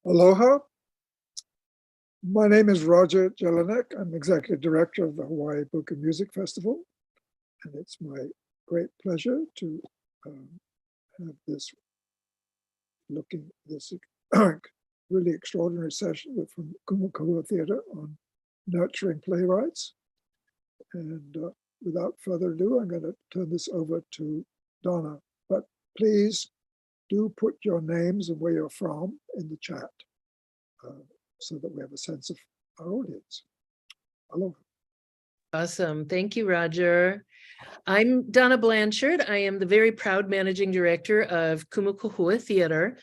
Aloha. My name is Roger Jelinek. I'm Executive Director of the Hawaii Book and Music Festival, and it's my great pleasure to have this really extraordinary session from Kumu Kahua Theater on nurturing playwrights. And without further ado, I'm going to turn this over to Donna. But please do put your names and where you're from in the chat, so that we have a sense of our audience. Aloha. Awesome. Thank you, Roger. I'm Donna Blanchard. I am the very proud managing director of Kumu Kahua Theater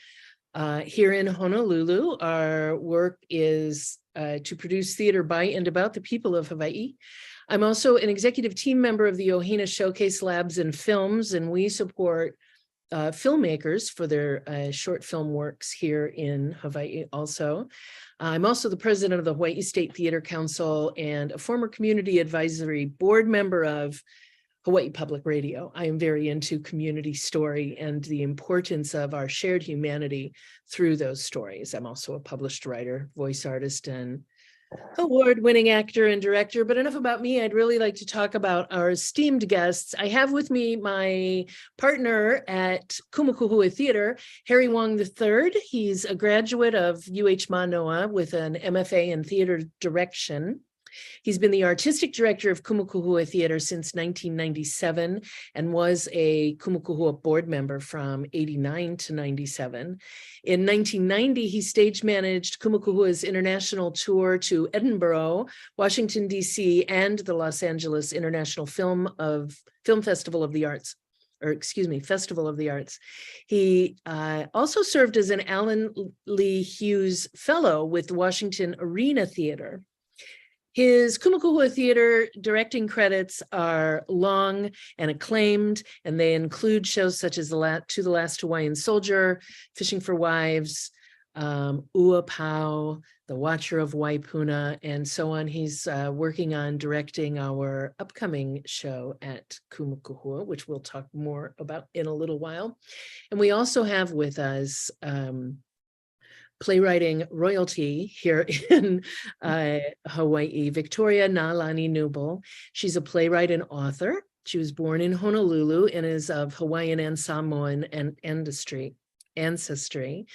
here in Honolulu. Our work is to produce theater by and about the people of Hawaii. I'm also an executive team member of the Ohina Showcase Labs and Films, and we support filmmakers for their short film works here in Hawaii also. I'm also the president of the Hawaii State Theater Council and a former community advisory board member of Hawaii Public Radio. I am very into community story and the importance of our shared humanity through those stories. I'm also a published writer, voice artist, and award-winning actor and director. But enough about me. I'd really like to talk about our esteemed guests. I have with me my partner at Kumu Kahua Theater, Harry Wong III. He's a graduate of UH Manoa with an MFA in theater direction. He's been the artistic director of Kumu Kahua Theater since 1997 and was a Kumu Kahua board member from 89 to 97. In 1990, he stage managed Kumu Kahua's international tour to Edinburgh, Washington, D.C., and the Los Angeles International Film Festival of the Arts. Festival of the Arts. He also served as an Alan Lee Hughes Fellow with the Washington Arena Theater. His Kumu Kahua Theater directing credits are long and acclaimed, and they include shows such as To the Last Hawaiian Soldier, Fishing for Wives, Ua Pau, The Watcher of Waipuna, and so on. He's working on directing our upcoming show at Kumu Kahua, which we'll talk more about in a little while. And we also have with us playwriting royalty here in Hawaii, Victoria Nalani Kneubuhl. She's a playwright and author. She was born in Honolulu and is of Hawaiian and Samoan ancestry.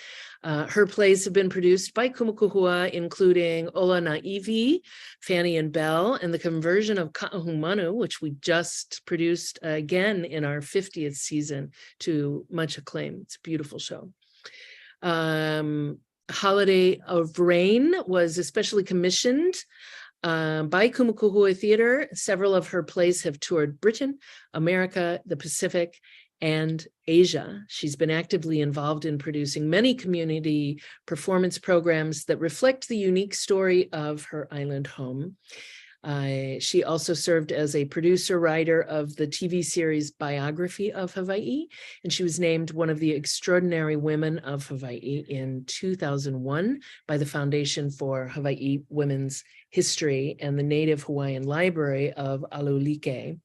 Her plays have been produced by Kumu Kahua, including Ola Na'ivi, Fanny and Belle, and the conversion of Ka'ahumanu, which we just produced again in our 50th season to much acclaim. It's a beautiful show. Holiday of Rain was especially commissioned by Kumu Kahua Theater. Several of her plays have toured Britain, America, the Pacific, and Asia. She's been actively involved in producing many community performance programs that reflect the unique story of her island home. She also served as a producer-writer of the TV series Biography of Hawaii, and she was named one of the extraordinary women of Hawaii in 2001 by the Foundation for Hawaii Women's History and the Native Hawaiian Library of Alulike.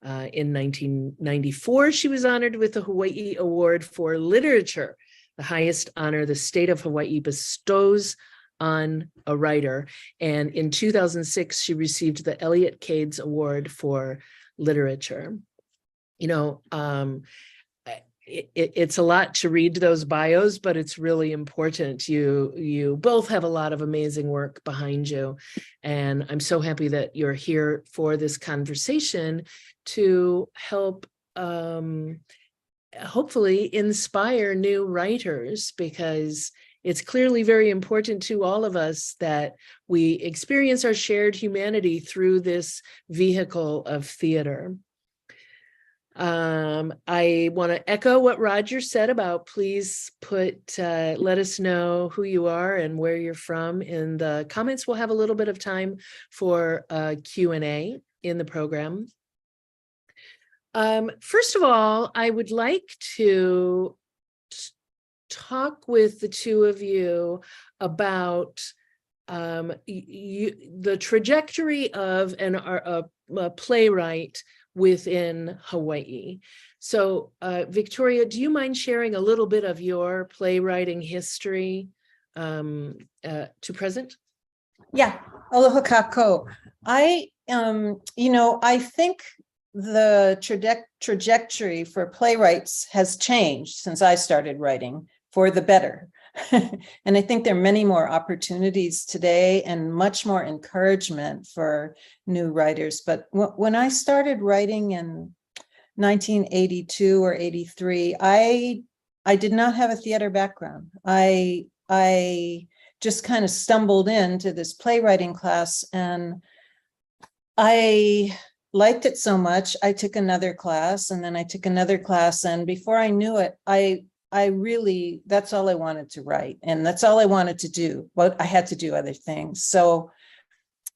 In 1994, she was honored with the Hawaii Award for Literature, the highest honor the state of Hawaii bestows on a writer. And in 2006, she received the Elliott Cades Award for Literature. You know, it's a lot to read those bios, but it's really important. You both have a lot of amazing work behind you. And I'm so happy that you're here for this conversation to help hopefully inspire new writers, because it's clearly very important to all of us that we experience our shared humanity through this vehicle of theater. I want to echo what Roger said about please let us know who you are and where you're from in the comments. We'll have a little bit of time for Q&A in the program. First of all, I would like to talk with the two of you about the trajectory of a playwright within Hawaii. So Victoria, do you mind sharing a little bit of your playwriting history to present? Yeah, aloha kako. I think the trajectory for playwrights has changed since I started writing for the better. And I think there are many more opportunities today and much more encouragement for new writers. But when I started writing in 1982 or 83, I did not have a theater background. I just kind of stumbled into this playwriting class, and I liked it so much. I took another class, and then I took another class, and before I knew it, I really, that's all I wanted to write, and that's all I wanted to do. But I had to do other things. So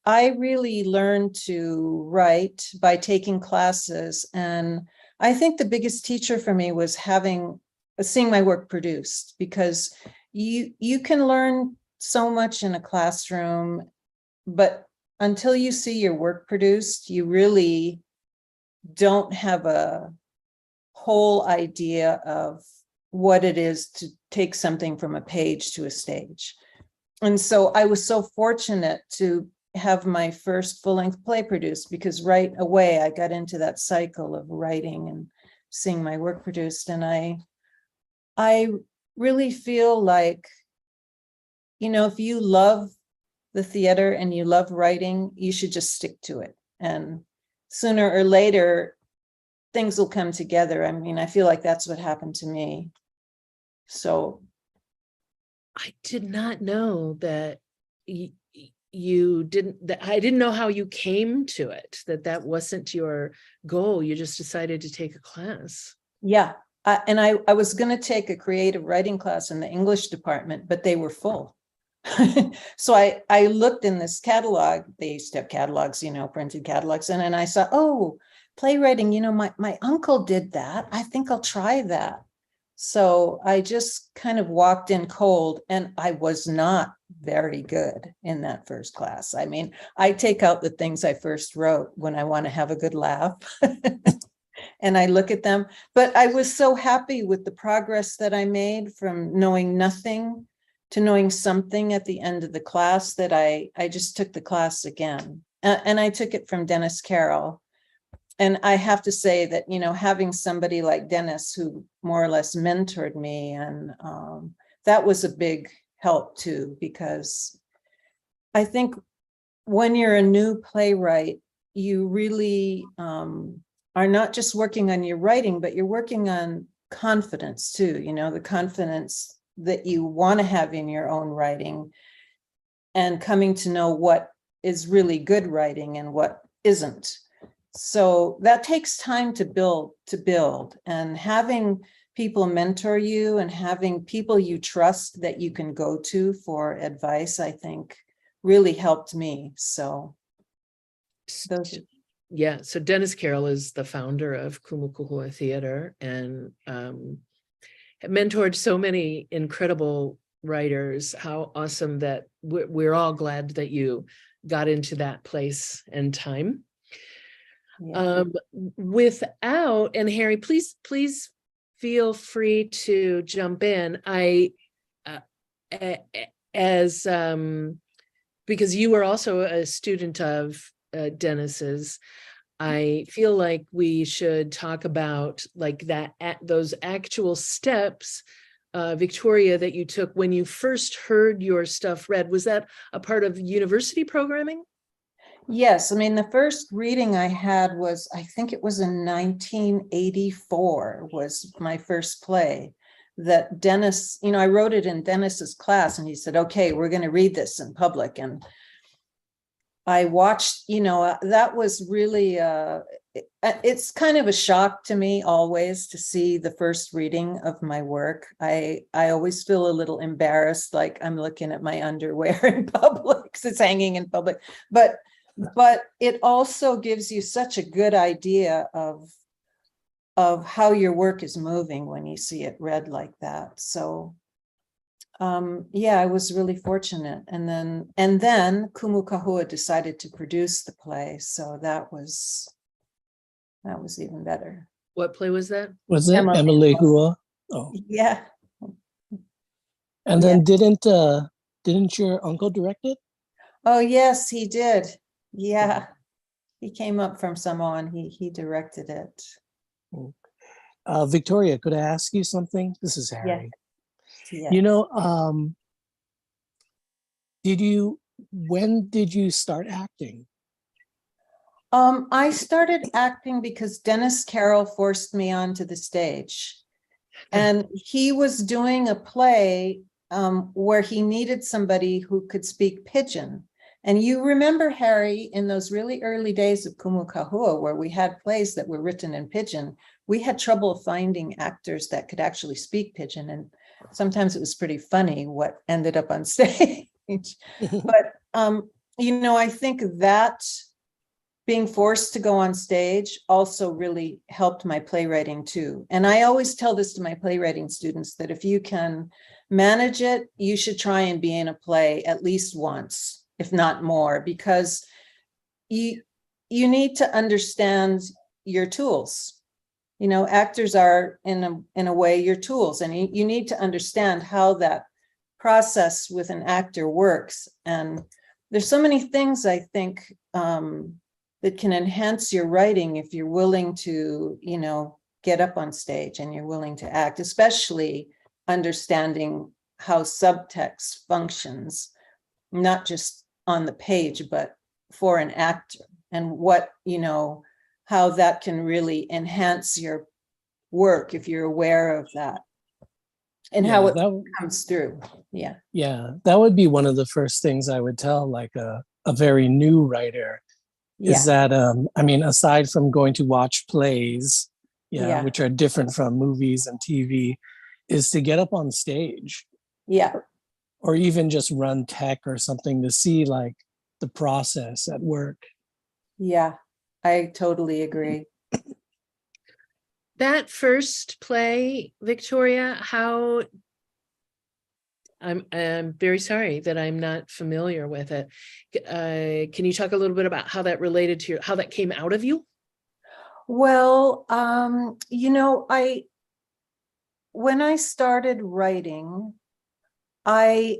I really learned to write by taking classes, and I think the biggest teacher for me was seeing my work produced, because you can learn so much in a classroom, but until you see your work produced, you really don't have a whole idea of what it is to take something from a page to a stage. And so I was so fortunate to have my first full-length play produced, because right away I got into that cycle of writing and seeing my work produced. And I really feel like, if you love the theater and you love writing, you should just stick to it. And sooner or later, things will come together. I mean, I feel like that's what happened to me. So I did not know that you didn't, that I didn't know how you came to it, that wasn't your goal. You just decided to take a class. yeah. And I was going to take a creative writing class in the English department, but they were full. So I looked in this catalog. They used to have catalogs, printed catalogs. And then I saw, oh, playwriting, my uncle did that. I think I'll try that. So I just kind of walked in cold, and I was not very good in that first class. I mean, I take out the things I first wrote when I want to have a good laugh. And I look at them, but I was so happy with the progress that I made from knowing nothing to knowing something at the end of the class, that I just took the class again. And I took it from Dennis Carroll. And I have to say that, having somebody like Dennis who more or less mentored me, and that was a big help too, because I think when you're a new playwright, you really are not just working on your writing, but you're working on confidence too, the confidence that you want to have in your own writing, and coming to know what is really good writing and what isn't. So that takes time to build, and having people mentor you and having people you trust that you can go to for advice, I think really helped me. So those. Yeah, so Dennis Carroll is the founder of Kumu Kahua Theater, and mentored so many incredible writers. How awesome that we're all glad that you got into that place and time. Yeah. And Harry, please feel free to jump in. Because you were also a student of Dennis's, I feel like we should talk about those actual steps, Victoria, that you took when you first heard your stuff read. Was that a part of university programming? Yes. I mean, the first reading I had was, I think it was in 1984 was my first play that Dennis, I wrote it in Dennis's class, and he said, okay, we're going to read this in public. And I watched, that was really, it's kind of a shock to me always to see the first reading of my work. I always feel a little embarrassed, like I'm looking at my underwear in public, because it's hanging in public. But it also gives you such a good idea of how your work is moving when you see it read like that. So yeah, I was really fortunate. And then Kumu Kahua decided to produce the play. So that was even better. What play was that? Was that Emily Hua? Oh, Yeah. And then didn't your uncle direct it? Oh, yes, he did. Yeah. He came up from Samoa and he directed it. Victoria, could I ask you something? This is Harry. Yeah. You know, when did you start acting? I started acting because Dennis Carroll forced me onto the stage. And he was doing a play where he needed somebody who could speak Pidgin. And you remember, Harry, in those really early days of Kumu Kahua, where we had plays that were written in Pidgin, we had trouble finding actors that could actually speak Pidgin. And sometimes it was pretty funny what ended up on stage. But, I think that being forced to go on stage also really helped my playwriting too. And I always tell this to my playwriting students, that if you can manage it, you should try and be in a play at least once, if not more, because you need to understand your tools. Actors are in a way your tools, and you need to understand how that process with an actor works. And there's so many things, I think, that can enhance your writing if you're willing to, get up on stage and you're willing to act, especially understanding how subtext functions, not just on the page, but for an actor, and what, how that can really enhance your work if you're aware of that, and how it comes through. Yeah. Yeah, that would be one of the first things I would tell like a very new writer. Is that aside from going to watch plays, which are different from movies and TV, is to get up on stage. Yeah. Or even just run tech or something to see like the process at work. Yeah, I totally agree. That first play, Victoria, I'm very sorry that I'm not familiar with it. Can you talk a little bit about how that related to how that came out of you? Well, when I started writing, I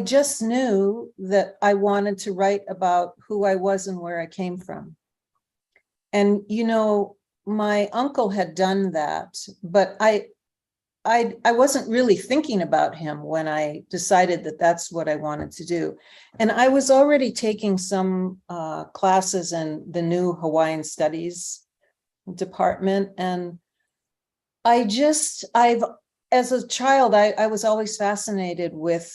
just knew that I wanted to write about who I was and where I came from. And, my uncle had done that, but I wasn't really thinking about him when I decided that that's what I wanted to do. And I was already taking some classes in the new Hawaiian Studies department. And as a child, I was always fascinated with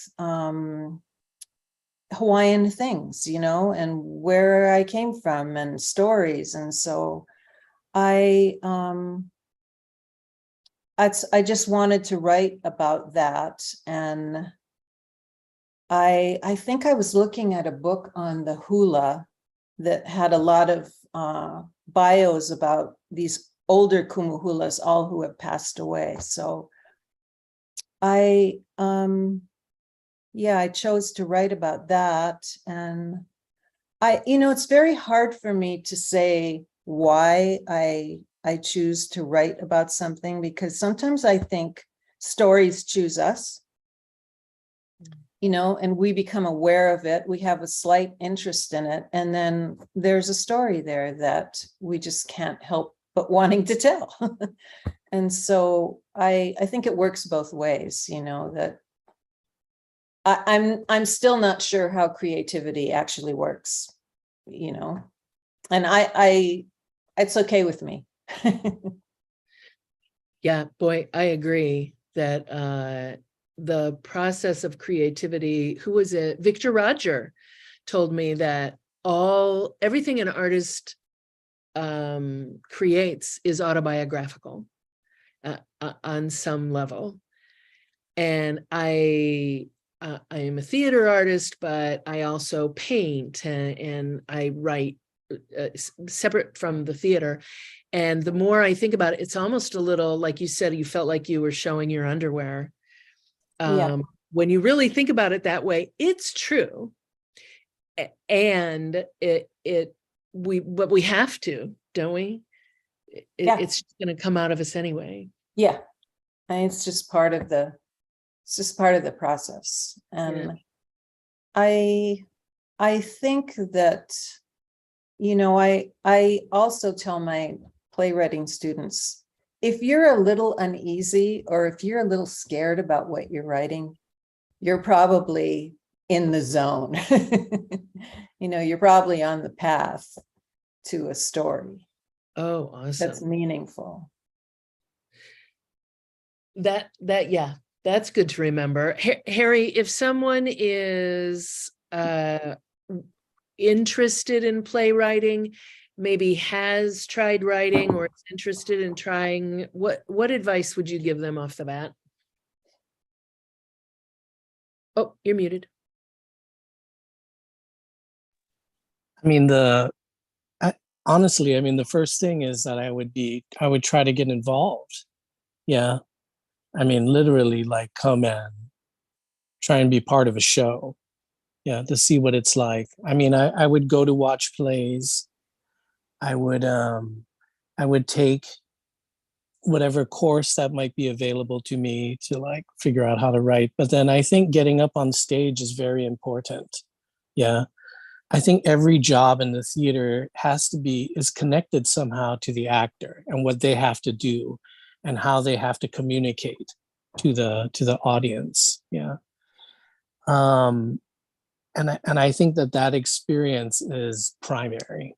Hawaiian things, and where I came from and stories. And so I just wanted to write about that. And I think I was looking at a book on the hula that had a lot of bios about these older kumu hulas, all who have passed away. So I chose to write about that. And it's very hard for me to say why I choose to write about something, because sometimes I think stories choose us, and we become aware of it. We have a slight interest in it. And then there's a story there that we just can't help but wanting to tell. And so I think it works both ways, that I'm still not sure how creativity actually works, and it's okay with me. Yeah, boy, I agree that the process of creativity, who was it? Victor Roger told me that everything an artist creates is autobiographical on some level. And I am a theater artist, but I also paint and I write separate from the theater. And the more I think about it, it's almost a little, like you said, you felt like you were showing your underwear. When you really think about it that way, it's true. And but we have to, don't we? It's going to come out of us anyway. Yeah. And it's just part of the It's just part of the process. And I think that, you know, I also tell my playwriting students, if you're a little uneasy or if you're a little scared about what you're writing, you're probably in the zone. You know, you're probably on the path to a story. Oh, awesome. That's meaningful. Yeah, that's good to remember. Harry, if someone is interested in playwriting, maybe has tried writing or is interested in trying, what advice would you give them off the bat? Oh, you're muted. I mean, honestly, I mean, the first thing is that I would try to get involved. Yeah. I mean, literally like come and try and be part of a show. Yeah. To see what it's like. I mean, I would go to watch plays. I would take whatever course that might be available to me to like figure out how to write. But then I think getting up on stage is very important. Yeah. I think every job in the theater is connected somehow to the actor and what they have to do and how they have to communicate to the audience. Yeah. And I think that experience is primary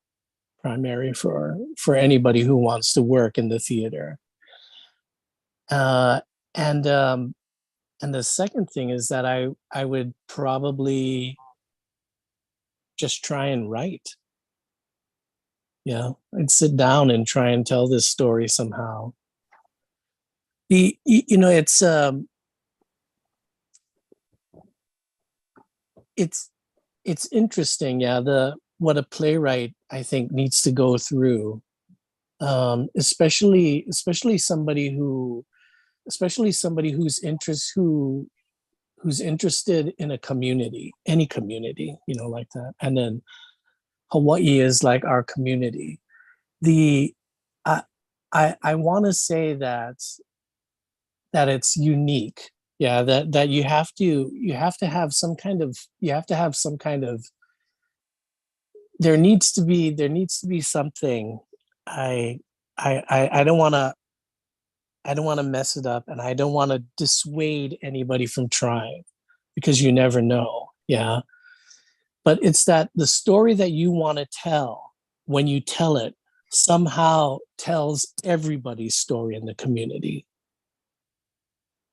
for anybody who wants to work in the theater. And the second thing is that I would probably just try and write. Yeah, I'd sit down and try and tell this story somehow. You know, it's interesting. Yeah, what a playwright I think needs to go through, especially somebody who's interested in a community, any community, you know, like that. And then Hawaii is like our community. I want to say that it's unique. Yeah, that you have to have some kind of there needs to be something. I don't want to mess it up, and I don't want to dissuade anybody from trying, because you never know. Yeah. But it's that the story that you want to tell, when you tell it, somehow tells everybody's story in the community.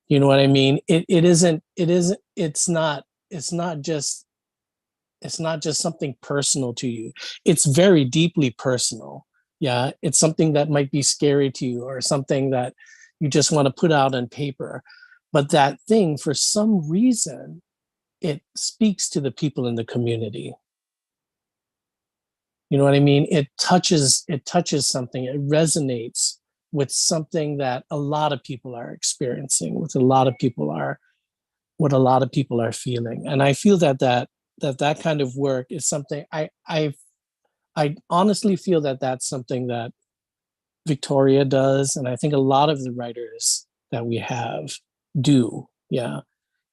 You know what I mean? It's not just something personal to you. It's very deeply personal. Yeah. It's something that might be scary to you, or something that you just want to put out on paper. But that thing, for some reason, it speaks to the people in the community. You know what I mean? It touches something. It resonates with something that a lot of people are experiencing, what a lot of people are feeling. And I feel that kind of work is something I honestly feel that that's something that Victoria does, and I think a lot of the writers that we have do. Yeah.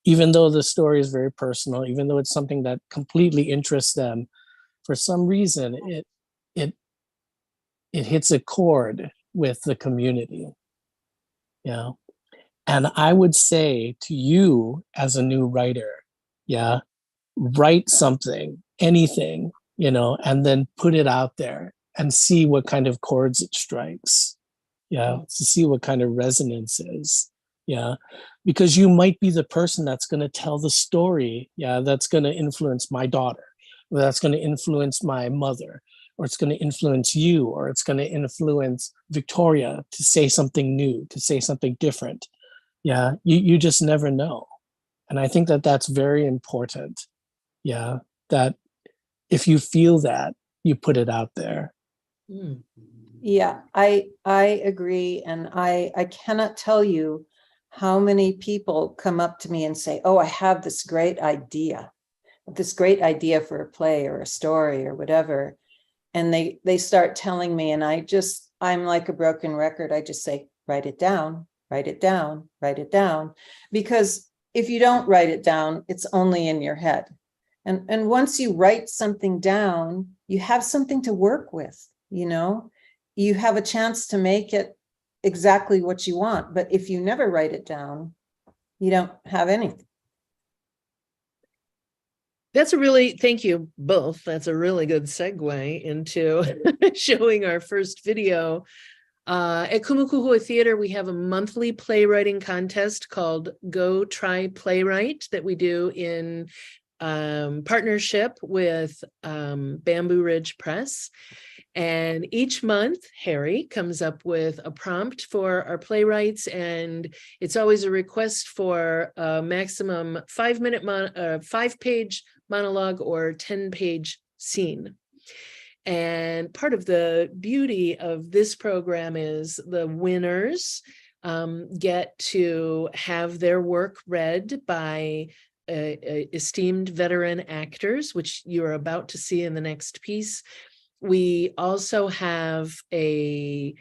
Even though the story is very personal, even though it's something that completely interests them, for some reason it hits a chord with the community. Yeah. And I would say to you, as a new writer, yeah, write something, anything, you know, and then put it out there and see what kind of chords it strikes. Yeah. To see what kind of resonance is. Yeah, because you might be the person that's going to tell the story. Yeah, that's going to influence my daughter, or that's going to influence my mother, or it's going to influence you, or it's going to influence Victoria to say something new, to say something different. Yeah, you just never know. And I think that that's very important. Yeah, that if you feel that, you put it out there. Yeah, I agree. And I cannot tell you how many people come up to me and say, oh, I have this great idea for a play or a story or whatever. And they start telling me, and I'm like a broken record. I just say, write it down, write it down, write it down. Because if you don't write it down, it's only in your head. And once you write something down, you have something to work with, you know, you have a chance to make it exactly what you want. But if you never write it down, you don't have anything. That's a really, thank you both. That's a really good segue into showing our first video. At Kumu Kahua Theater, we have a monthly playwriting contest called Go Try Playwright that we do in partnership with Bamboo Ridge Press. And each month, Harry comes up with a prompt for our playwrights, and it's always a request for a maximum 5-page monologue or 10-page scene. And part of the beauty of this program is the winners get to have their work read by esteemed veteran actors, which you're about to see in the next piece. We also have a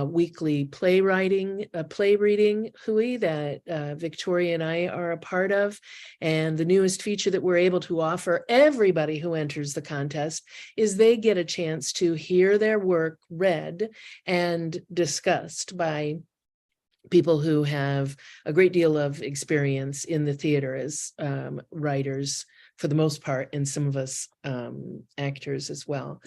weekly play reading hui that Victoria and I are a part of. And the newest feature that we're able to offer everybody who enters the contest is they get a chance to hear their work read and discussed by people who have a great deal of experience in the theater as writers for the most part, and some of us actors as well.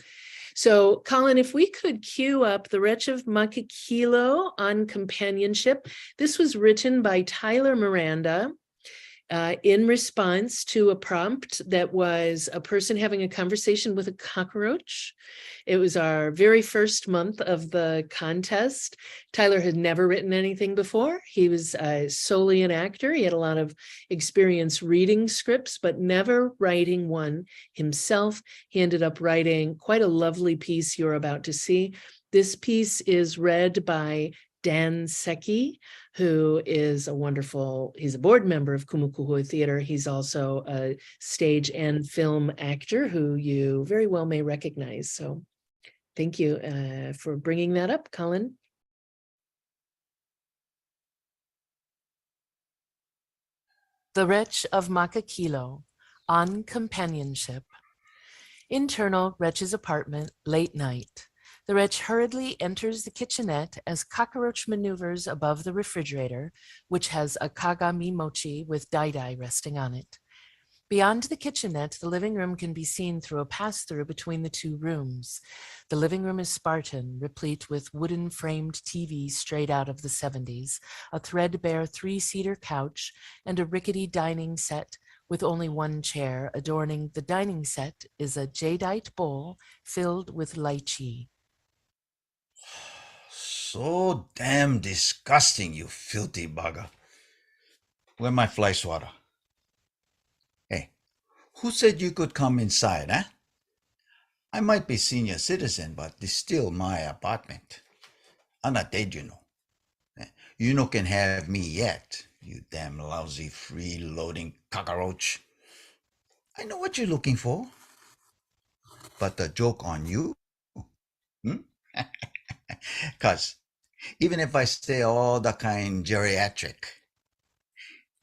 So Colin, if we could cue up The Wretch of Makakilo on companionship. This was written by Tyler Miranda in response to a prompt that was a person having a conversation with a cockroach. It was our very first month of the contest. Tyler had never written anything before. He was solely an actor. He had a lot of experience reading scripts, but never writing one himself. He ended up writing quite a lovely piece you're about to see. This piece is read by Dan Secchi, who is a wonderful, he's a board member of Kumu Kahua Theater. He's also a stage and film actor who you very well may recognize. So thank you for bringing that up, Colin. The Wretch of Makakilo on companionship. Internal Wretch's apartment, late night. The wretch hurriedly enters the kitchenette as cockroach maneuvers above the refrigerator, which has a kagami mochi with dai resting on it. Beyond the kitchenette, the living room can be seen through a pass-through between the two rooms. The living room is Spartan, replete with wooden-framed TVs straight out of the 70s, a threadbare 3-seater couch, and a rickety dining set with only one chair. Adorning the dining set is a jadeite bowl filled with lychee. So damn disgusting, you filthy bugger. Where my fly swatter? Hey, who said you could come inside, eh? I might be senior citizen, but it's still my apartment. I'm not dead, you know. You no can have me yet, you damn lousy free-loading cockroach. I know what you're looking for. But the joke on you? Cause even if I stay all the kind geriatric,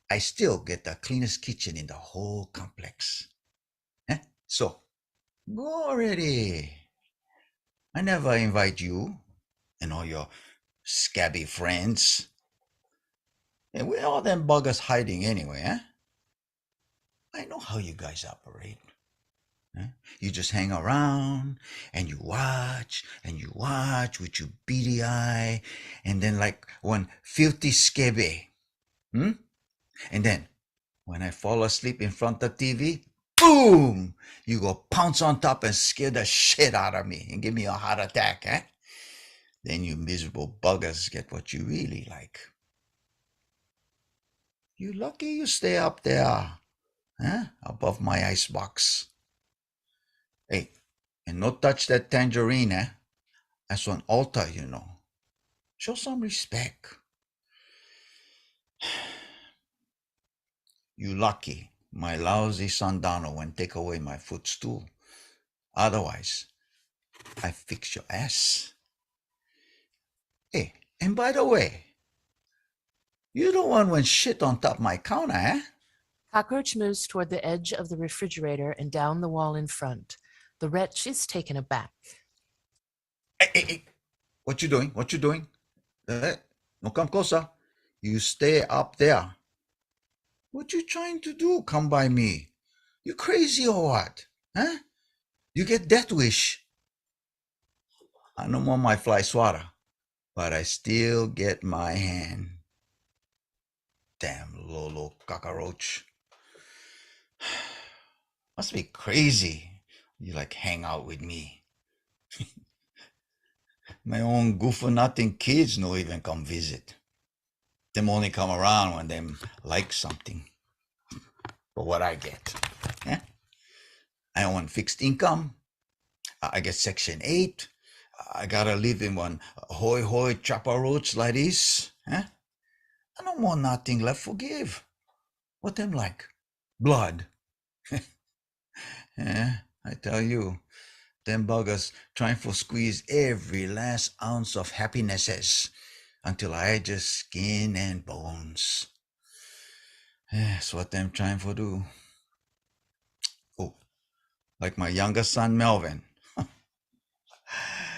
I still get the cleanest kitchen in the whole complex. So, go already. I never invite you and all your scabby friends. And where all them buggers hiding anyway, eh? I know how you guys operate. You just hang around and you watch with your beady eye, and then like one filthy scabby. And then when I fall asleep in front of TV, boom, you go pounce on top and scare the shit out of me and give me a heart attack, eh? Then you miserable buggers get what you really like. You lucky you stay up there, above my icebox. Hey, and not touch that tangerine, eh? That's an altar, you know. Show some respect. You lucky my lousy Sandano won't take away my footstool. Otherwise, I fix your ass. Hey, and by the way, You the one when shit on top my counter, eh? Cockroach moves toward the edge of the refrigerator and down the wall in front. The wretch is taken aback. Hey. What you doing? What you doing? No, come closer. You stay up there. What you trying to do? Come by me. You crazy or what? Huh? You get death wish. I no more my fly swatter, but I still get my hand. Damn Lolo cockroach. Must be crazy. You like hang out with me. My own goof for nothing kids no even come visit. Them only come around when them like something. But what I get? Eh? I own fixed income. I get Section 8. I gotta live in one hoy chopper roach like this. Eh? I no more nothing left for give. What them like? Blood. Yeah, I tell you, them buggers trying to squeeze every last ounce of happinesses until I just skin and bones. That's what them trying to do. Oh, like my younger son Melvin.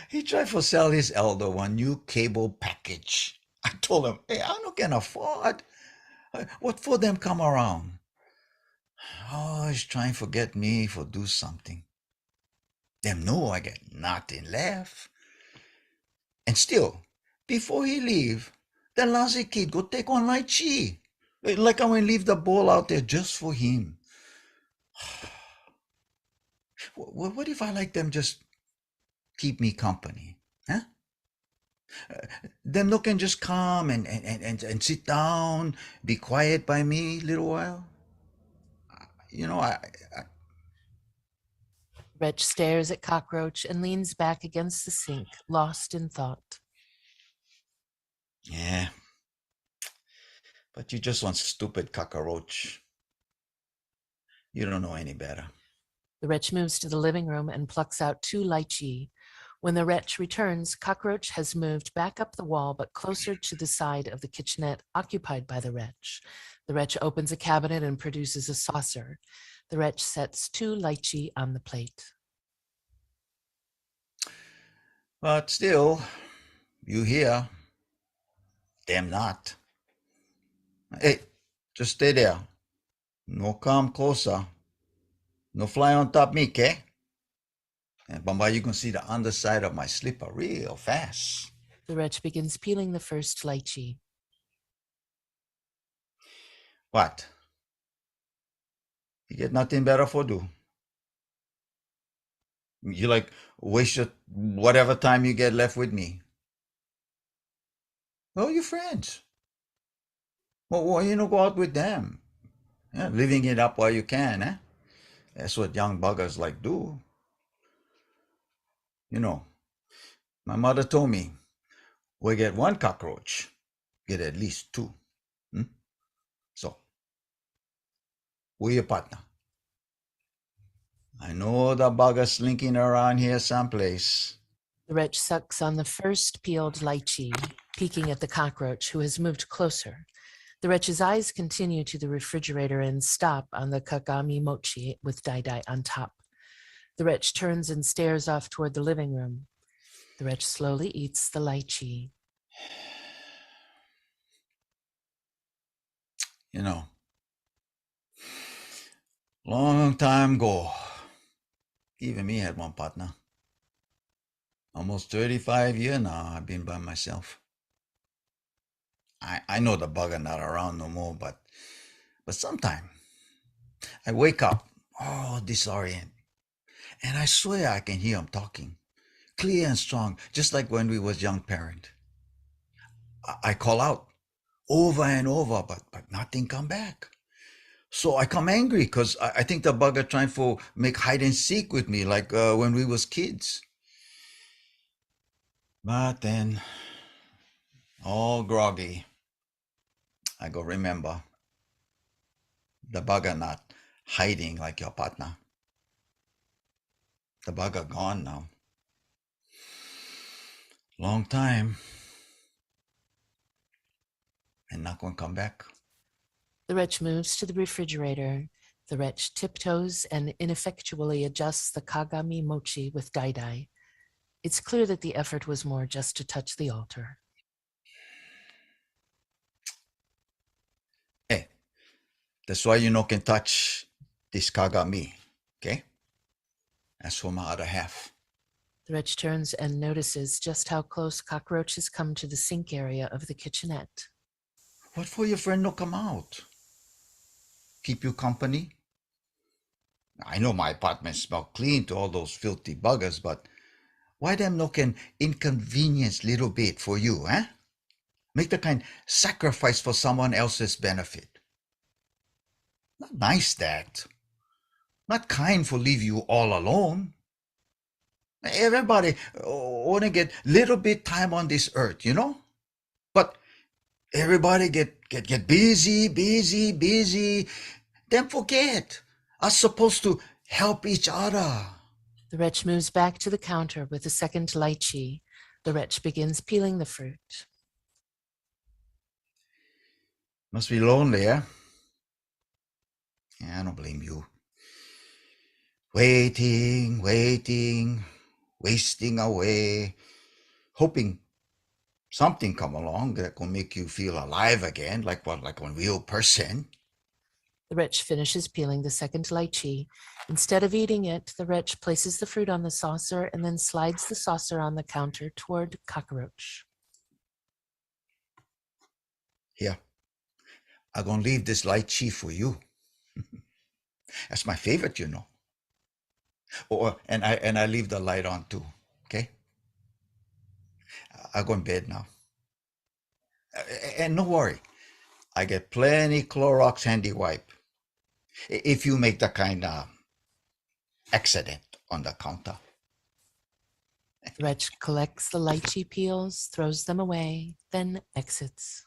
He tried to sell his elder one new cable package. I told him, hey, I don't can afford. What for them come around? Oh, he's trying to get me for do something. Them know I get nothing left. And still, before he leave, the lousy kid go take one lychee. Like I went leave the bowl out there just for him. What if I like them just keep me company? Huh? Them no can just come and sit down, be quiet by me a little while. You know, Wretch stares at Cockroach and leans back against the sink, lost in thought. yeah. But you just one stupid cockroach. You don't know any better. The wretch moves to the living room and plucks out 2 lychee. When the wretch returns, Cockroach has moved back up the wall but closer to the side of the kitchenette occupied by the wretch. The wretch opens a cabinet and produces a saucer. The wretch sets 2 lychee on the plate. But still, you here. Damn not. Hey, just stay there. No come closer. No fly on top me, okay? And Bamba, you can see the underside of my slipper real fast. The wretch begins peeling the first lychee. What? You get nothing better for do. You like waste your whatever time you get left with me. Well, you friends. Well, why you don't go out with them? Yeah, living it up while you can, eh? That's what young buggers like do. You know, my mother told me, we get one cockroach, get at least 2. So, we your partner. I know the bugger slinking around here someplace. The wretch sucks on the first peeled lychee, peeking at the cockroach, who has moved closer. The wretch's eyes continue to the refrigerator and stop on the kagami mochi with dai on top. The wretch turns and stares off toward the living room. The wretch slowly eats the lychee. You know, long time ago, even me had one partner. Almost 35 years now I've been by myself. I know the bugger not around no more, but sometime I wake up, oh, disorient, and I swear I can hear him talking, clear and strong, just like when we was young parent. I call out over and over, but nothing come back. So I come angry because I think the bugger trying to make hide and seek with me like when we was kids. But then, all groggy, I go remember the bugger not hiding like your partner. The bugger gone now. Long time. and not going to come back. The wretch moves to the refrigerator. The wretch tiptoes and ineffectually adjusts the kagami mochi with dai. It's clear that the effort was more just to touch the altar. Hey, that's why you can touch this kagami, okay? As for my other half. The wretch turns and notices just how close cockroaches come to the sink area of the kitchenette. What for your friend no come out? Keep you company? I know my apartment smell clean to all those filthy buggers, but why them no can inconvenience little bit for you, eh? Make the kind sacrifice for someone else's benefit. Not nice that. Not kind for leave you all alone. Everybody only get little bit time on this earth, But everybody get busy. Then forget. Us supposed to help each other. The wretch moves back to the counter with a second lychee. The wretch begins peeling the fruit. Must be lonely, eh? Yeah, I don't blame you. Waiting, wasting away, hoping something come along that will make you feel alive again, like a real person. The wretch finishes peeling the second lychee. Instead of eating it, the wretch places the fruit on the saucer and then slides the saucer on the counter toward cockroach. Here, I'm gonna leave this lychee for you. That's my favorite, And I leave the light on too, okay? I go in bed now. And no worry, I get plenty Clorox handy wipe. If you make the kind of accident on the counter. The wretch collects the lychee peels, throws them away, then exits.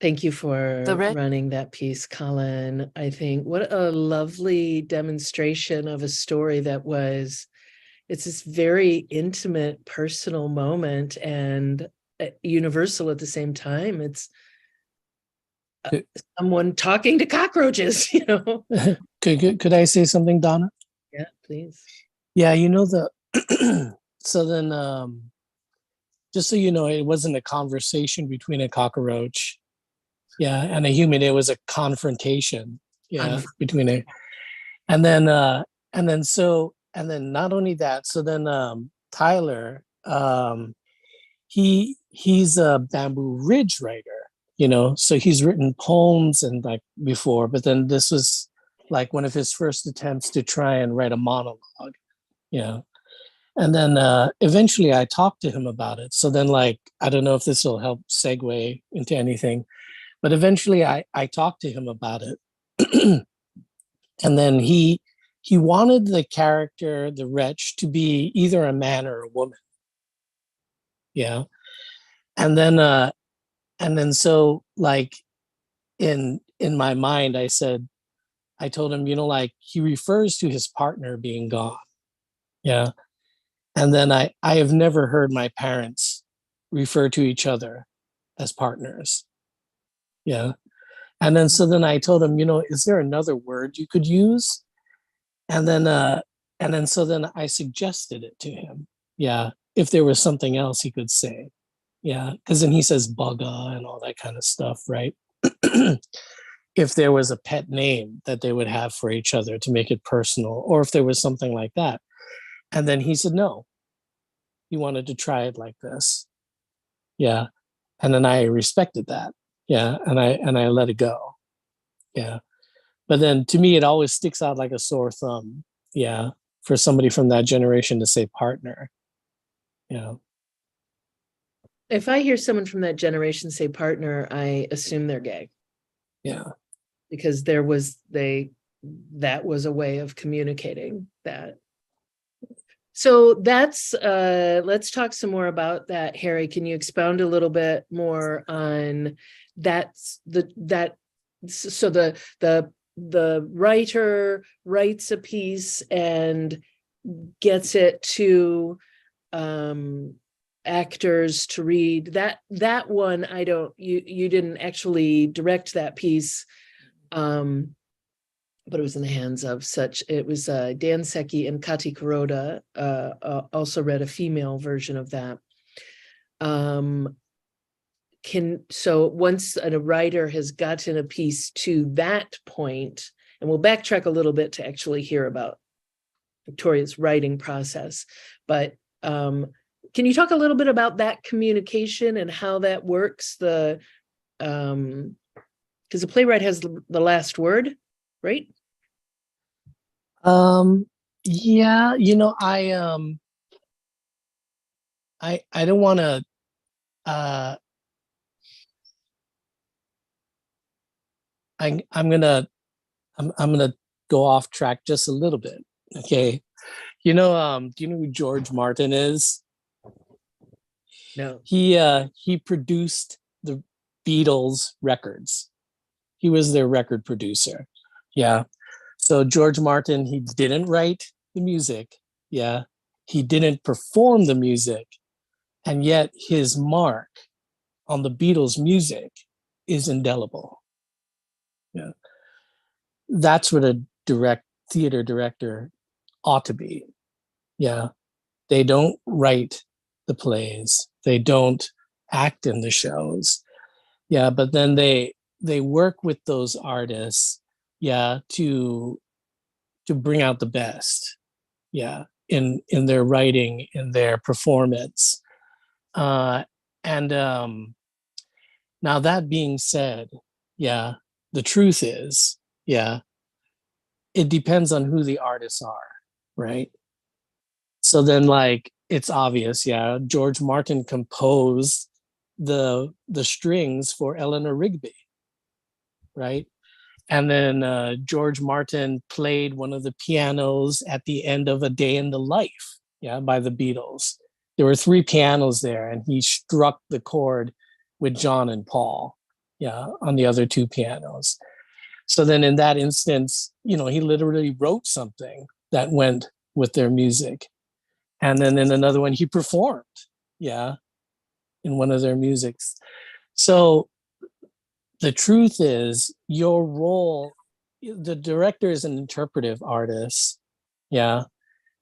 Thank you for running that piece, Colin. I think what a lovely demonstration of a story it's this very intimate, personal moment and universal at the same time. It's someone talking to cockroaches, Could I say something, Donna? Yeah, please. Yeah, so then, just so you know, it wasn't a conversation between a cockroach, and a human. It was a confrontation, between and then not only that. So then, Tyler, he's a Bamboo Ridge writer, so he's written poems and like before, but then this was like one of his first attempts to try and write a monologue, and then eventually I talked to him about it. So then, like, I don't know if this will help segue into anything, but eventually I talked to him about it. And then he wanted the character, the wretch, to be either a man or a woman. Yeah. And then so like in my mind, I told him, like he refers to his partner being gone. Yeah. And then I have never heard my parents refer to each other as partners. Yeah. And then so then I told him, is there another word you could use? And then so then I suggested it to him. Yeah. If there was something else he could say. Yeah. Because then he says bugger and all that kind of stuff, right? If there was a pet name that they would have for each other to make it personal, or if there was something like that. And then he said no. He wanted to try it like this. Yeah. And then I respected that. Yeah. And I let it go. Yeah. But then to me, it always sticks out like a sore thumb. Yeah. For somebody from that generation to say partner. Yeah. If I hear someone from that generation say partner, I assume they're gay. Yeah. Because that was a way of communicating that. So that's let's talk some more about that. Harry, can you expound a little bit more on that? So the the writer writes a piece and gets it to actors to read. That one, I don't, you didn't actually direct that piece, but it was in the hands of such, it was Dan Secchi and Kati Kuroda also read a female version of that. So once a writer has gotten a piece to that point, and we'll backtrack a little bit to actually hear about Victoria's writing process, but can you talk a little bit about that communication and how that works? Because the playwright has the last word, right? Yeah, I don't want to I'm gonna go off track just a little bit. Okay. Do you know who George Martin is? No. He produced the Beatles records. He was their record producer. Yeah. So George Martin, he didn't write the music. Yeah. He didn't perform the music. And yet his mark on the Beatles music is indelible. Yeah. That's what a theater director ought to be. Yeah. They don't write the plays. They don't act in the shows. Yeah. But then they work with those artists, yeah, to bring out the best, yeah, in their writing, in their performance. And now that being said, yeah, the truth is, yeah, it depends on who the artists are, right? So then, like, it's obvious, yeah, George Martin composed the strings for Eleanor Rigby, right? And then George Martin played one of the pianos at the end of A Day in the Life, yeah, by the Beatles. There were 3 pianos there, and he struck the chord with John and Paul, yeah, on the other 2 pianos. So then in that instance, he literally wrote something that went with their music. And then in another one, he performed, yeah, in one of their musics. So the truth is, your role, the director is an interpretive artist. Yeah.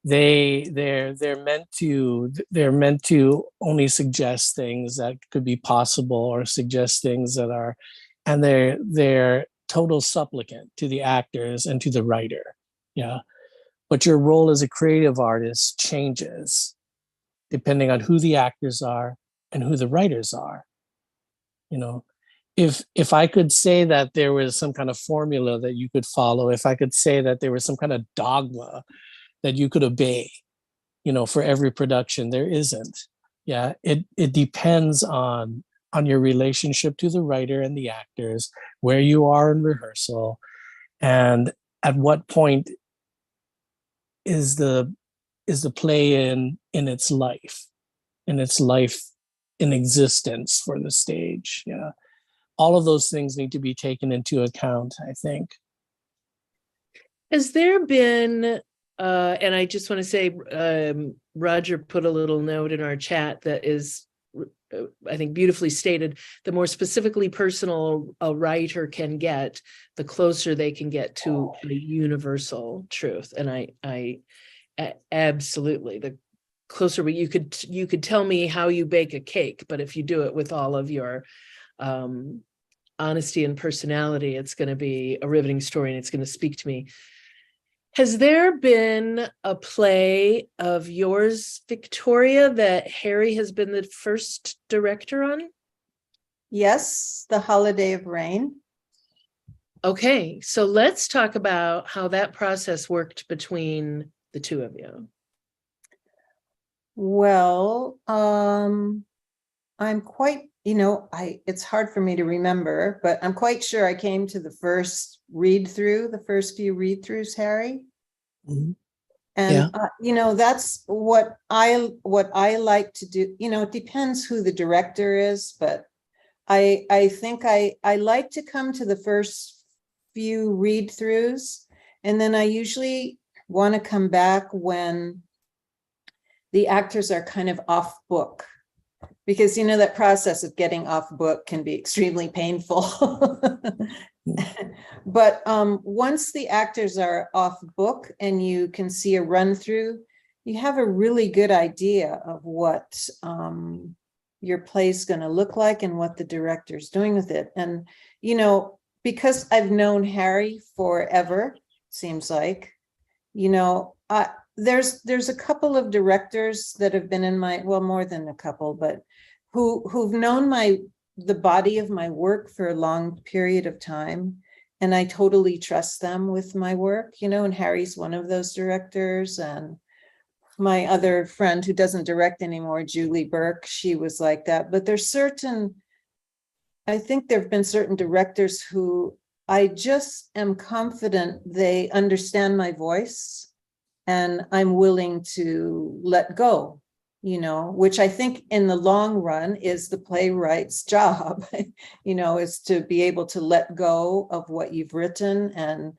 They're meant to only suggest things that could be possible, or suggest things that are, and they're total supplicant to the actors and to the writer. Yeah. But your role as a creative artist changes depending on who the actors are and who the writers are. If I could say that there was some kind of formula that you could follow, if I could say that there was some kind of dogma that you could obey, for every production, there isn't. Yeah, it depends on your relationship to the writer and the actors, where you are in rehearsal, and at what point is the play in its life, in existence for the stage. Yeah. All of those things need to be taken into account, I think. Has there been, and I just want to say, Roger put a little note in our chat that is, I think, beautifully stated. The more specifically personal a writer can get, the closer they can get to a universal truth. And I absolutely, the closer you could tell me how you bake a cake, but if you do it with all of your honesty and personality, it's going to be a riveting story, and it's going to speak to me. Has there been a play of yours, Victoria, that Harry has been the first director on? Yes, The Holiday of Rain. Okay, so let's talk about how that process worked between the two of you. Well, I'm quite, it's hard for me to remember, but I'm quite sure I came to the first read-through, the first few read-throughs, Harry. Mm-hmm. And, that's what I like to do. It depends who the director is, but I think I like to come to the first few read throughs, and then I usually want to come back when the actors are kind of off book, because that process of getting off book can be extremely painful. But once the actors are off book and you can see a run through, you have a really good idea of what your play's going to look like and what the director's doing with it. And, because I've known Harry forever, seems like, there's a couple of directors that have been in my, well, more than a couple, but who've known the body of my work for a long period of time. And I totally trust them with my work, and Harry's one of those directors. And my other friend who doesn't direct anymore, Julie Burke, she was like that. But I think there've been certain directors who I just am confident they understand my voice and I'm willing to let go, which I think in the long run is the playwright's job, is to be able to let go of what you've written and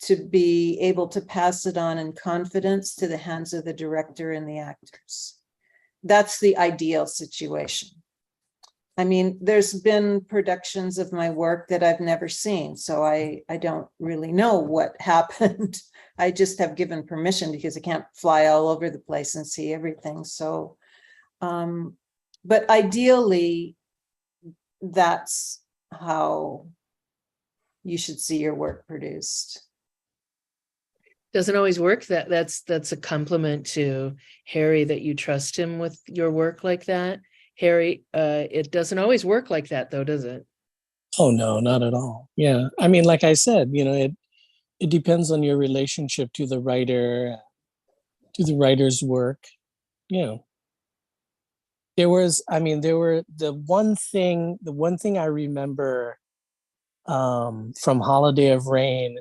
to be able to pass it on in confidence to the hands of the director and the actors. That's the ideal situation. I mean, there's been productions of my work that I've never seen, so I don't really know what happened. I just have given permission because I can't fly all over the place and see everything. So, but ideally, that's how you should see your work produced. Doesn't always work. That's a compliment to Harry that you trust him with your work like that. Harry, it doesn't always work like that though, does it? Oh no, not at all. Yeah. I mean, like I said, it depends on your relationship to the writer, to the writer's work. There were the one thing I remember from Holiday of Rain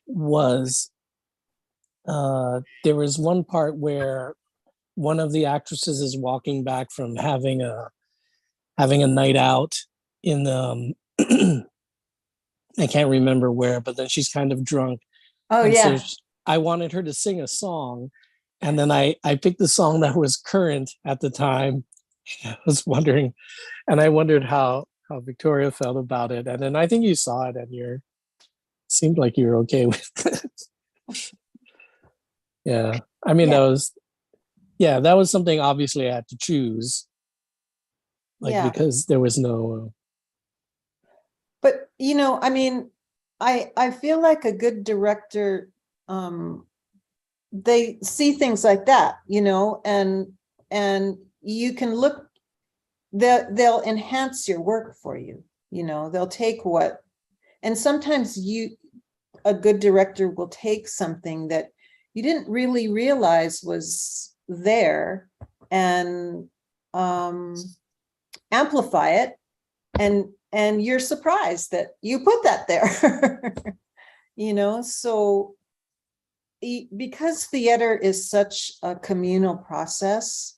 was there was one part where one of the actresses is walking back from having a night out in the I can't remember where, but then she's kind of drunk. Oh, and yeah. So I wanted her to sing a song, and then I picked the song that was current at the time. I was wondering, and I wondered how Victoria felt about it. And then I think you saw it, and seemed like you were okay with it. Yeah, I mean, that was something obviously I had to choose, because there was no. But I mean, I feel like a good director, they see things like that, and you can look. They'll enhance your work for you. They'll take and sometimes a good director will take something that you didn't really realize was there and amplify it, and you're surprised that you put that there. So because theater is such a communal process,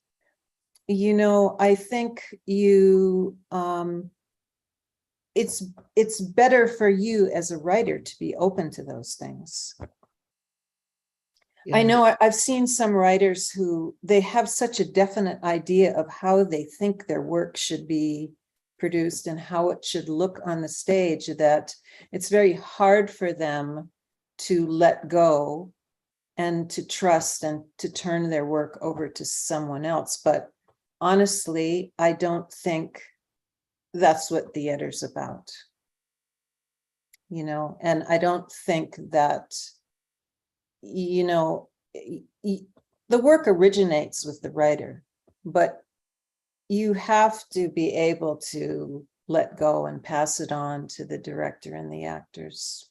I think it's better for you as a writer to be open to those things. Yeah. I know I've seen some writers who they have such a definite idea of how they think their work should be produced and how it should look on the stage that it's very hard for them to let go and to trust and to turn their work over to someone else. But honestly, I don't think that's what theater's about. And I don't think that, the work originates with the writer, but you have to be able to let go and pass it on to the director and the actors.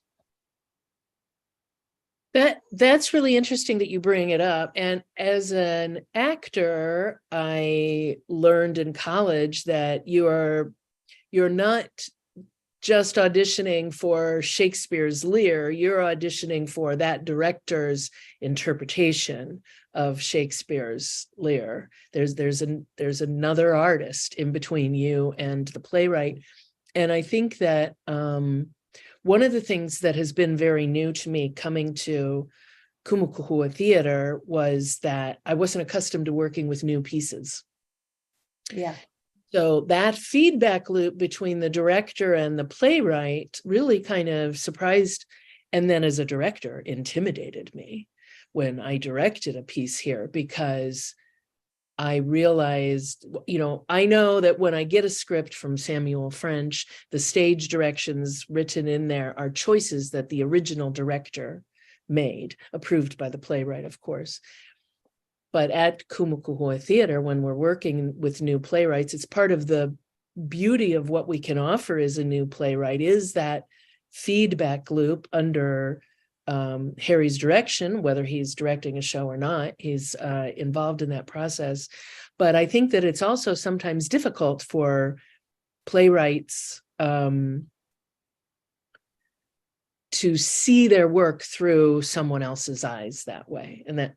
That's really interesting that you bring it up. And as an actor, I learned in college that you're not just auditioning for Shakespeare's Lear, you're auditioning for that director's interpretation of Shakespeare's Lear. There's another artist in between you and the playwright. And I think that one of the things that has been very new to me coming to Kumu Kahua Theater was that I wasn't accustomed to working with new pieces. Yeah. So that feedback loop between the director and the playwright really kind of surprised, and then as a director, intimidated me when I directed a piece here, because I realized, I know that when I get a script from Samuel French, the stage directions written in there are choices that the original director made, approved by the playwright, of course. But at Kumu Kahua Theater, when we're working with new playwrights, it's part of the beauty of what we can offer as a new playwright is that feedback loop under Harry's direction, whether he's directing a show or not, he's involved in that process. But I think that it's also sometimes difficult for playwrights to see their work through someone else's eyes that way. And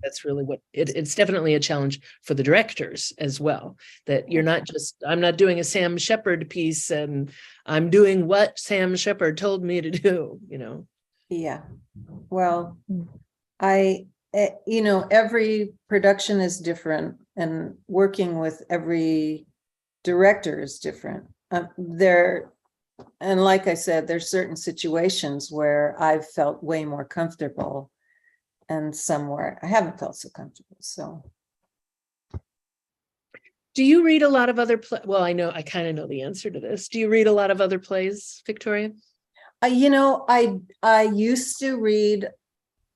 that's really what it's definitely a challenge for the directors as well, that you're not just, I'm not doing a Sam Shepard piece and I'm doing what Sam Shepard told me to do, Yeah. Well, every production is different, and working with every director is different. And like I said, there's certain situations where I've felt way more comfortable and somewhere I haven't felt so comfortable. So. Do you read a lot of other well, I kind of know the answer to this. Do you read a lot of other plays, Victoria? I used to read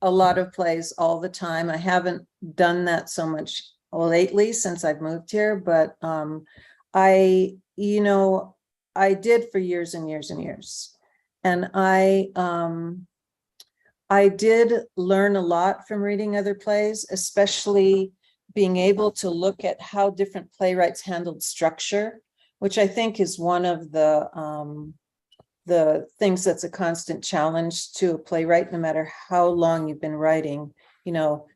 a lot of plays all the time. I haven't done that so much lately since I've moved here, but I did for years and years and years. And I did learn a lot from reading other plays, especially being able to look at how different playwrights handled structure, which I think is one of the things that's a constant challenge to a playwright, no matter how long you've been writing.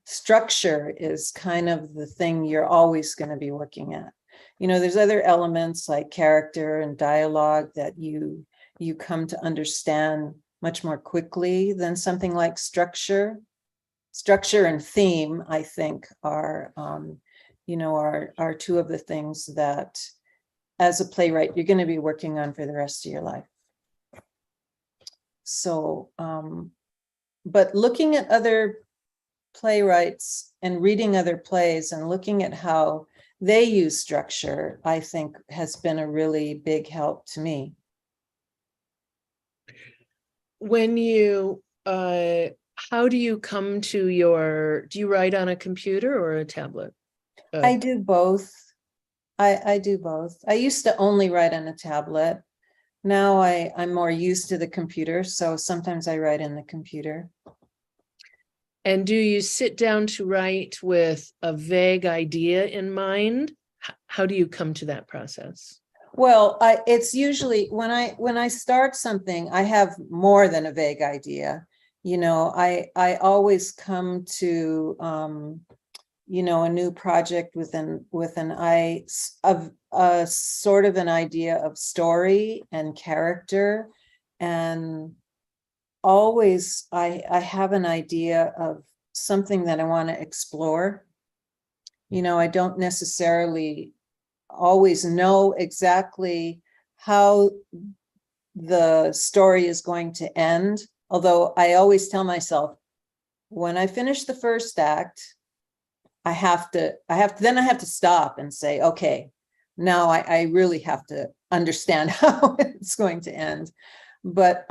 Structure is kind of the thing you're always going to be working at. There's other elements like character and dialogue that you come to understand much more quickly than something like structure. Structure and theme, I think, are two of the things that, as a playwright, you're going to be working on for the rest of your life. So, but looking at other playwrights and reading other plays and looking at how they use structure, I think has been a really big help to me. When you, how do you come to do you write on a computer or a tablet? I do both. I do both. I used to only write on a tablet. Now I'm more used to the computer, so sometimes I write in the computer. And do you sit down to write with a vague idea in mind? How do you come to that process? Well, it's usually when I start something, I have more than a vague idea. I always come to a new project with an eye of a sort of an idea of story and character, and always I have an idea of something that I want to explore. I don't necessarily always know exactly how the story is going to end, although I always tell myself, when I finish the first act, I have to stop and say, okay, now I really have to understand how it's going to end. But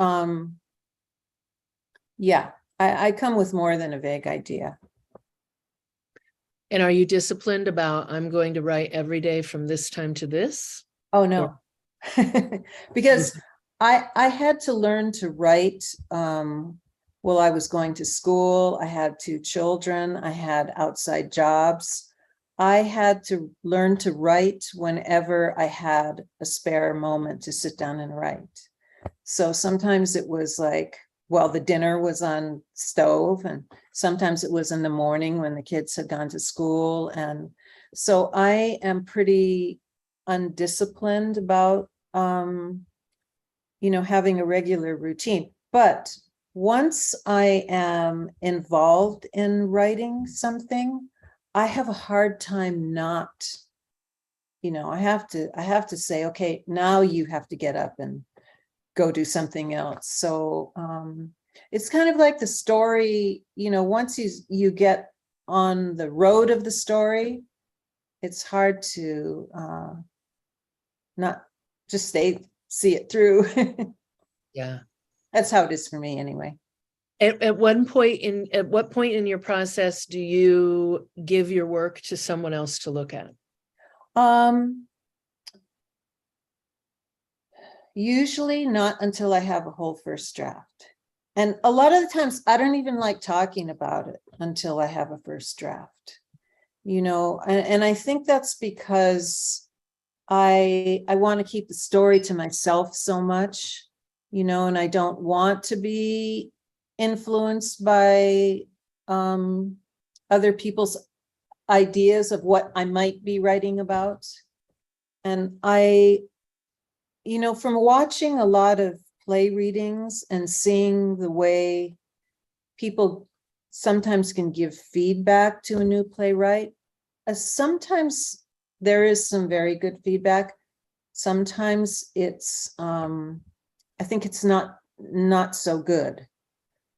yeah, I come with more than a vague idea. And are you disciplined about, I'm going to write every day from this time to this? Oh, no. Because I had to learn to write while I was going to school. I had 2 children. I had outside jobs. I had to learn to write whenever I had a spare moment to sit down and write. So sometimes it was like, well, the dinner was on stove, and sometimes it was in the morning when the kids had gone to school. And so I am pretty undisciplined about having a regular routine. But once I am involved in writing something, I have a hard time not, I have to say, okay, now you have to get up and go do something else. So it's kind of like the story, once you get on the road of the story, it's hard to not just see it through. Yeah. That's how it is for me anyway. At what point in your process do you give your work to someone else to look at? Usually not until I have a whole first draft. And a lot of the times I don't even like talking about it until I have a first draft, and I think that's because I want to keep the story to myself so much, and I don't want to be influenced by other people's ideas of what I might be writing about. And from watching a lot of play readings and seeing the way people sometimes can give feedback to a new playwright, sometimes there is some very good feedback. Sometimes it's, I think it's not so good,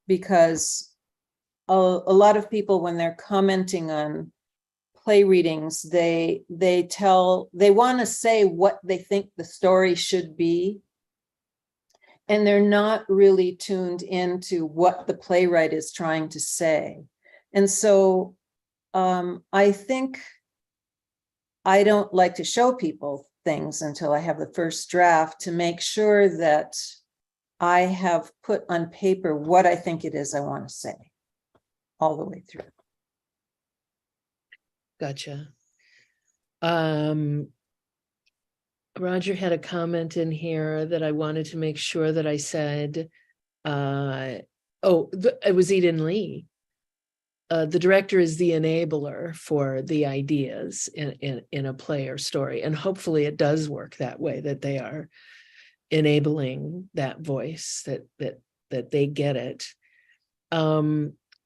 because a lot of people, when they're commenting on play readings, they want to say what they think the story should be, and they're not really tuned into what the playwright is trying to say. And so I think I don't like to show people things until I have the first draft, to make sure that I have put on paper what I think it is I want to say all the way through. Gotcha. Roger had a comment in here that I wanted to make sure that I said, it was Eden Lee. The director is the enabler for the ideas in a play or story. And hopefully it does work that way, that they are enabling that voice, that they get it.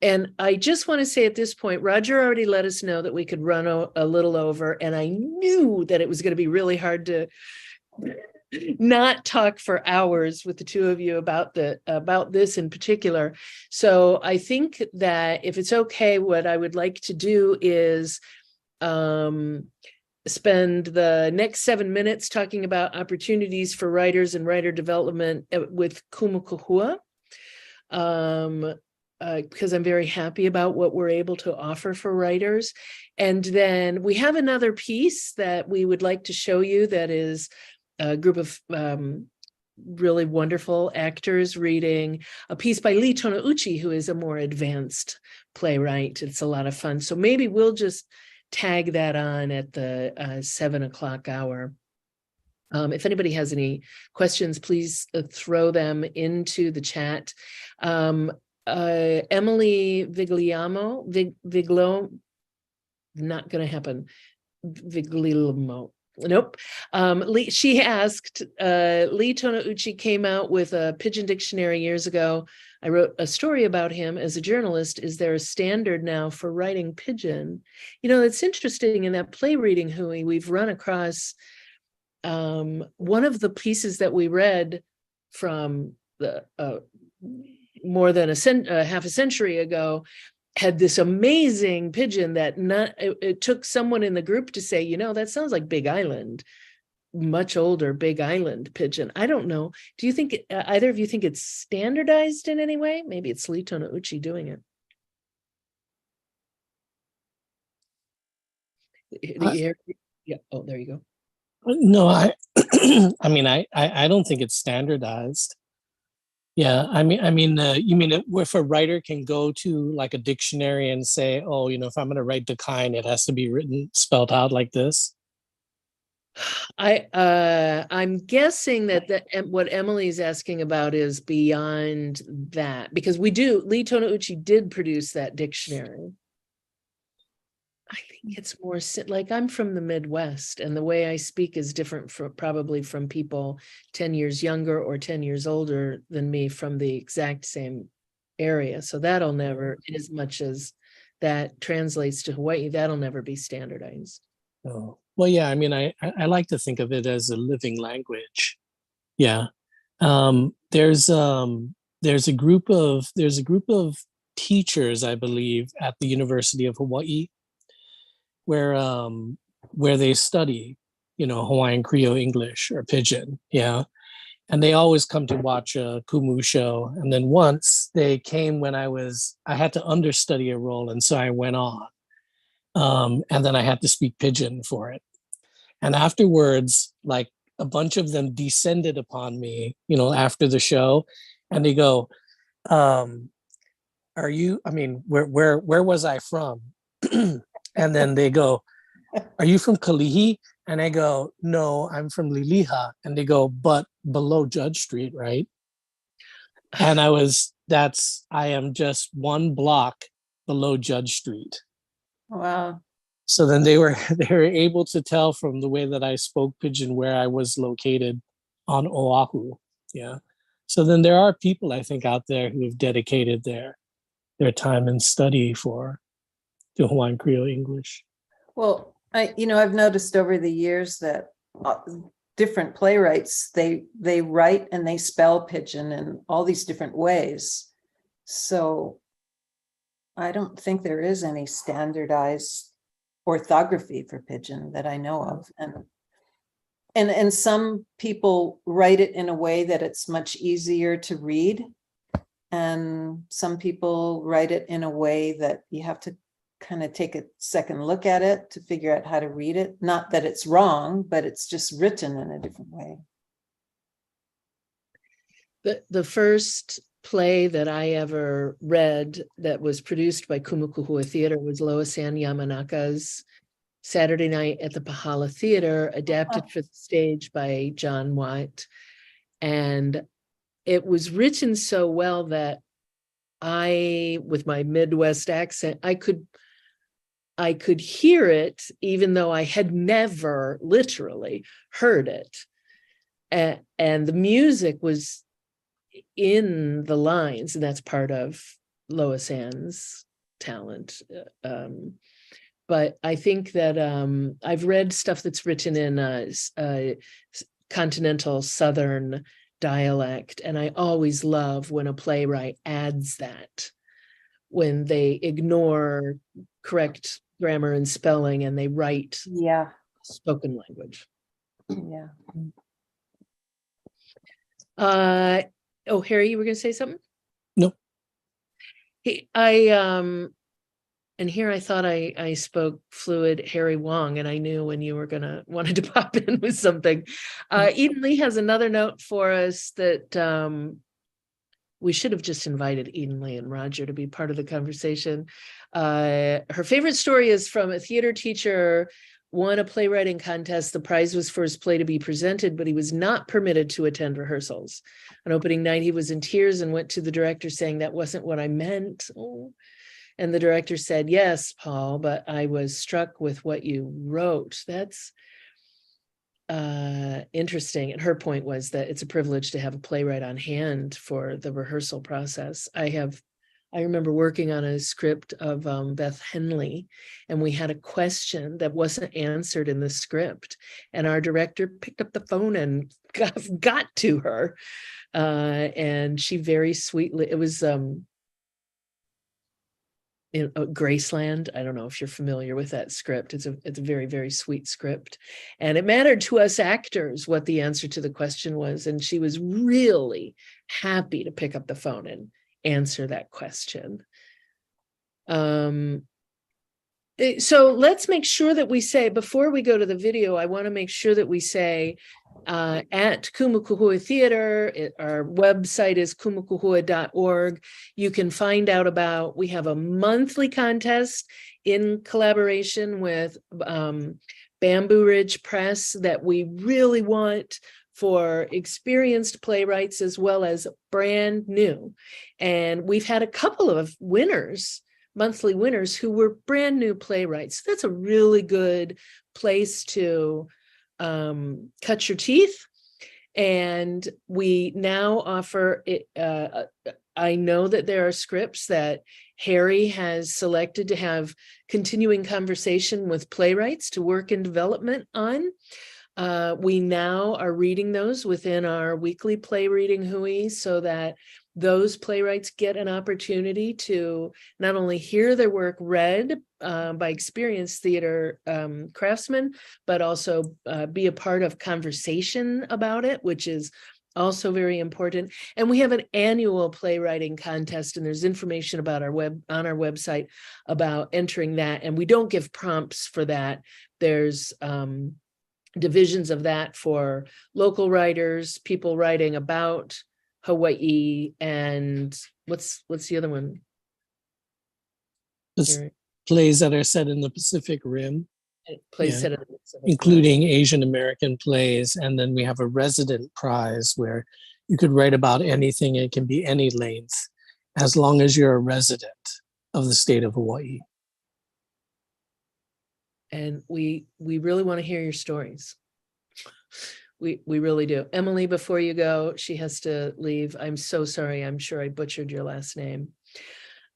And I just want to say at this point, Roger already let us know that we could run a little over, and I knew that it was going to be really hard to not talk for hours with the two of you about this in particular. So I think that if it's okay, what I would like to do is spend the next 7 minutes talking about opportunities for writers and writer development with Kumu Kahua. Because I'm very happy about what we're able to offer for writers. And then we have another piece that we would like to show you that is a group of really wonderful actors reading a piece by Lee Tonouchi, who is a more advanced playwright. It's a lot of fun. So maybe we'll just tag that on at the 7 o'clock hour. If anybody has any questions, please throw them into the chat. Emily Viglio, not going to happen. Vigliomo. Nope. She asked, Lee Tonouchi came out with a Pidgin dictionary years ago. I wrote a story about him as a journalist. Is there a standard now for writing Pidgin? It's interesting in that play reading, Hui, we've run across one of the pieces that we read from the more than half a century ago had this amazing Pidgin that it took someone in the group to say, that sounds like Big Island, much older Big Island Pidgin. I don't know. Do you think either of you think it's standardized in any way? Maybe it's Lee Tonouchi doing it. Yeah. Oh, there you go. No, I don't think it's standardized. Yeah, you mean if a writer can go to like a dictionary and say, oh, if I'm going to write decline, it has to be spelled out like this? I'm guessing that what Emily's asking about is beyond that, because Lee Tonouchi did produce that dictionary. I think it's more like I'm from the Midwest, and the way I speak is different probably from people 10 years younger or 10 years older than me from the exact same area. So that'll never, as much as that translates to Hawaii, that'll never be standardized. Oh, well, yeah, I mean, I like to think of it as a living language. Yeah. There's a group of teachers, I believe, at the University of Hawaii where they study, Hawaiian Creole English or Pidgin. Yeah. And they always come to watch a Kumu show. And then once they came when I had to understudy a role. And so I went on. And then I had to speak Pidgin for it. And afterwards, like a bunch of them descended upon me, after the show, and they go, where was I from? And then they go, are you from Kalihi? And I go, no, I'm from Liliha. And they go, but below Judge Street, right? And I am just one block below Judge Street. Wow. So then they were able to tell from the way that I spoke Pidgin where I was located on Oahu. Yeah. So then there are people, I think, out there who have dedicated their time and study to Hawaiian Creole English. Well, I've noticed over the years that different playwrights, they write and they spell Pidgin in all these different ways. So I don't think there is any standardized orthography for Pidgin that I know of. And some people write it in a way that it's much easier to read. And some people write it in a way that you have to kind of take a second look at it to figure out how to read it. Not that it's wrong, but it's just written in a different way. The first play that I ever read that was produced by Kumu Kahua Theater was Loisan Yamanaka's Saturday Night at the Pahala Theater, adapted for the stage by John Watt. And it was written so well that I, with my Midwest accent, I could hear it, even though I had never literally heard it. And the music was in the lines, and that's part of Loisan's talent. But I think that I've read stuff that's written in continental Southern dialect, and I always love when a playwright adds that, when they ignore correct grammar and spelling and they write spoken language. Yeah. Harry, you were going to say something? No. And here I thought I spoke fluid Harry Wong, and I knew when you were wanted to pop in with something. Eden Lee has another note for us that we should have just invited Eden Lee and Roger to be part of the conversation. Her favorite story is from a theater teacher won a playwriting contest. The prize was for his play to be presented, but he was not permitted to attend rehearsals. On opening night, he was in tears and went to the director saying, "That wasn't what I meant." Oh. And the director said, "Yes, Paul, but I was struck with what you wrote." That's interesting. And her point was that it's a privilege to have a playwright on hand for the rehearsal process. I remember working on a script of Beth Henley, and we had a question that wasn't answered in the script. And our director picked up the phone and got to her. And she very sweetly, it was in Graceland. I don't know if you're familiar with that script. It's a very, very sweet script. And it mattered to us actors what the answer to the question was. And she was really happy to pick up the phone and answer that question. So let's make sure that we say, before we go to the video, I want to make sure that we say at Kumu Kahua Theater, our website is kumukahua.org. You can find out about, we have a monthly contest in collaboration with Bamboo Ridge Press that we really want for experienced playwrights as well as brand new. And we've had a couple of winners monthly winners who were brand new playwrights. That's a really good place to cut your teeth. And we now offer it. I know that there are scripts that Harry has selected to have continuing conversation with playwrights to work in development on. We now are reading those within our weekly play reading hui, so that those playwrights get an opportunity to not only hear their work read by experienced theater craftsmen, but also be a part of conversation about it, which is also very important. And we have an annual playwriting contest, and there's information about on our website about entering that. And we don't give prompts for that. There's divisions of that for local writers, people writing about Hawaii, and what's the other one? It's plays that are set in the Pacific Rim, Plays Yeah. set in the Pacific Rim. including Asian American plays. And then we have a resident prize where you could write about anything. It can be any length, as long as you're a resident of the state of Hawaii. And we really want to hear your stories. We really do. Emily, before you go, she has to leave. I'm so sorry. I'm sure I butchered your last name.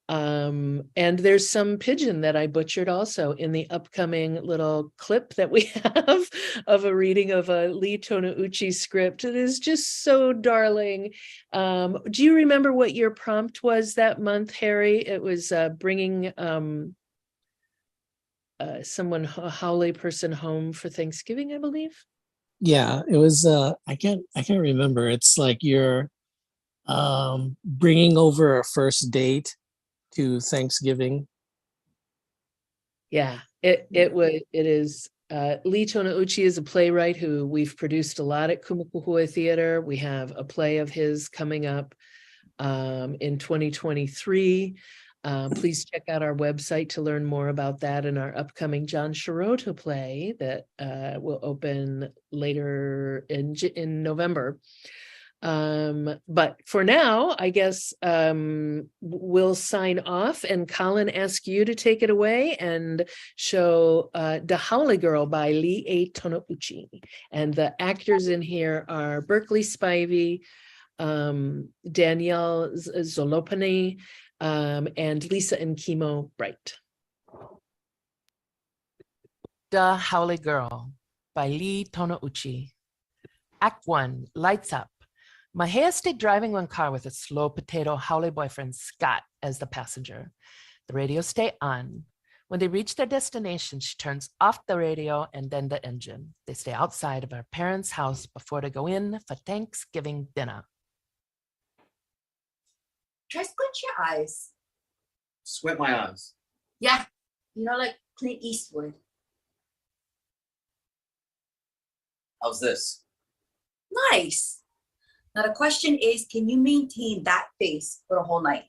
And there's some pidgin that I butchered also in the upcoming little clip that we have of a reading of a Lee Toneuchi script. It is just so darling. Do you remember what your prompt was that month, Harry? It was bringing a Haole person home for Thanksgiving, I believe. Yeah, it was, I can't remember. It's like you're bringing over a first date to Thanksgiving. Yeah, it is. Lee Toneuchi is a playwright who we've produced a lot at Kumu Kahua Theater. We have a play of his coming up in 2023. Please check out our website to learn more about that and our upcoming John Shirota play that will open later in November. But for now, I guess we'll sign off, and Colin, ask you to take it away and show The Haole Girl by Lee A. Toneuchi. And the actors in here are Berkeley Spivey, Danielle Zolopany, and Lisa and Chemo Bright. The Haole Girl by Lee Toneuchi. Act 1, lights up. Mahea stayed driving one car with a slow potato Haole boyfriend, Scott, as the passenger. The radio stayed on. When they reach their destination, she turns off the radio and then the engine. They stay outside of her parents' house before they go in for Thanksgiving dinner. Try squint your eyes. Squint my eyes. Yeah, like Clint Eastwood. How's this? Nice. Now the question is, can you maintain that face for the whole night?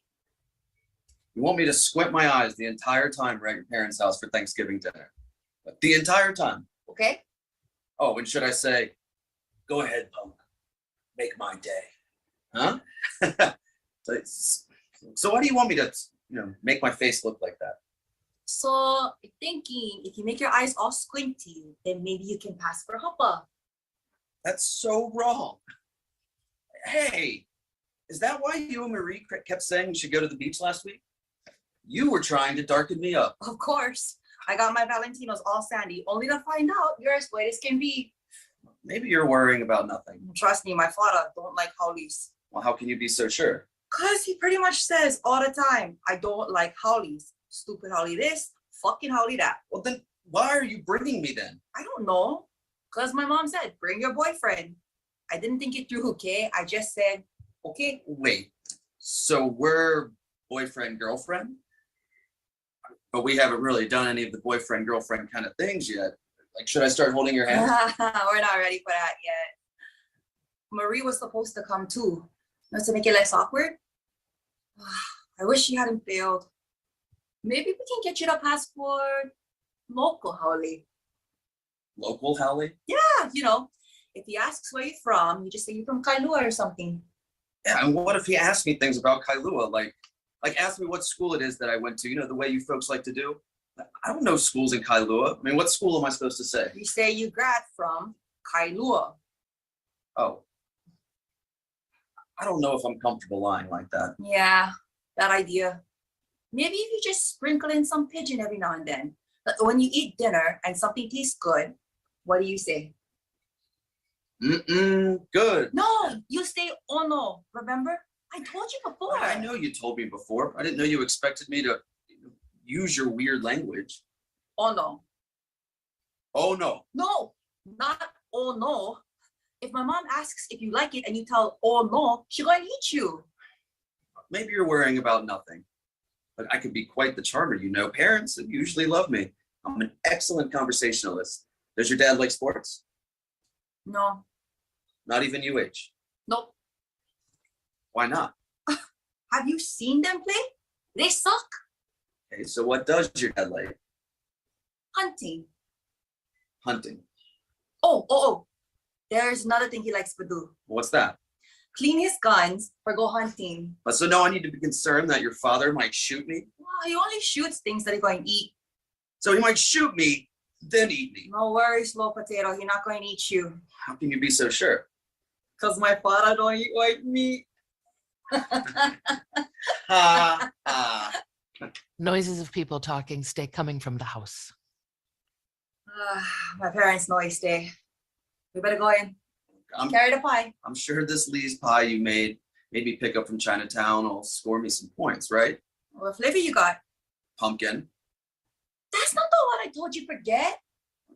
You want me to squint my eyes the entire time we're at your parents' house for Thanksgiving dinner? The entire time? Okay. Oh, and should I say, go ahead, punk, make my day, huh? So why do you want me to, make my face look like that? So thinking, if you make your eyes all squinty, then maybe you can pass for huppa. That's so wrong. Hey, is that why you and Marie kept saying we should go to the beach last week? You were trying to darken me up. Of course. I got my Valentinos all sandy, only to find out you're as white as can be. Maybe you're worrying about nothing. Trust me, my father don't like haoles. Well, how can you be so sure? Because he pretty much says all the time, I don't like haoles. Stupid haole this, fucking haole that. Well, then why are you bringing me then? I don't know. Because my mom said, bring your boyfriend. I didn't think it through, okay? I just said, okay. Wait, so we're boyfriend-girlfriend? But we haven't really done any of the boyfriend-girlfriend kind of things yet. Like, should I start holding your hand? We're not ready for that yet. Marie was supposed to come too. Not to make it less awkward. I wish she hadn't failed. Maybe we can get you the passport. Local haole. Local haole? Yeah, if he asks where you're from, you just say you're from Kailua or something. Yeah, and what if he asks me things about Kailua, like Like, ask me what school it is that I went to, you know, the way you folks like to do. I don't know schools in Kailua. I mean, what school am I supposed to say? You say you grad from Kailua. Oh. I don't know if I'm comfortable lying like that. Yeah, that idea. Maybe if you just sprinkle in some pigeon every now and then. But when you eat dinner and something tastes good, what do you say? Good. No, you say ono. Remember? I told you before. I know you told me before. I didn't know you expected me to use your weird language. Ono. Oh, no. No, not oh no. If my mom asks if you like it and you tell oh no, she's gonna eat you. Maybe you're worrying about nothing. But I could be quite the charmer, you know. Parents usually love me. I'm an excellent conversationalist. Does your dad like sports? No, Not even UH. nope. Why not? Have you seen them play? They suck. Okay, so what does your dad like? Hunting. Hunting. Oh. There's another thing he likes to do. What's that? Clean his guns or go hunting. So now I need to be concerned that your father might shoot me? Well, he only shoots things that he's going to eat. So he might shoot me, then eat me. No worries, slow potato. He's not going to eat you. How can you be so sure? Because my father don't eat white meat. Ha ha. Noises of people talking stay coming from the house. My parents know I stay. We better go in. Carry the pie. I'm sure this Lee's pie you made me pick up from Chinatown will score me some points, right? What flavor you got? Pumpkin. That's not the one I told you forget.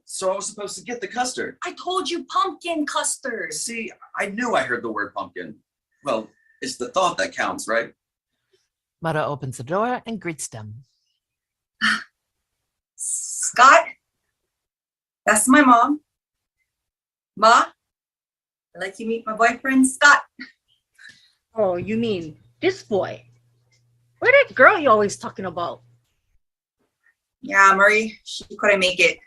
So I was supposed to get the custard. I told you pumpkin custard. See, I knew I heard the word pumpkin. Well, it's the thought that counts, right? Mara opens the door and greets them. Scott, that's my mom. Ma, I'd like you meet my boyfriend, Scott. Oh, you mean this boy? Where that girl you always talking about? Yeah, Marie, she couldn't make it.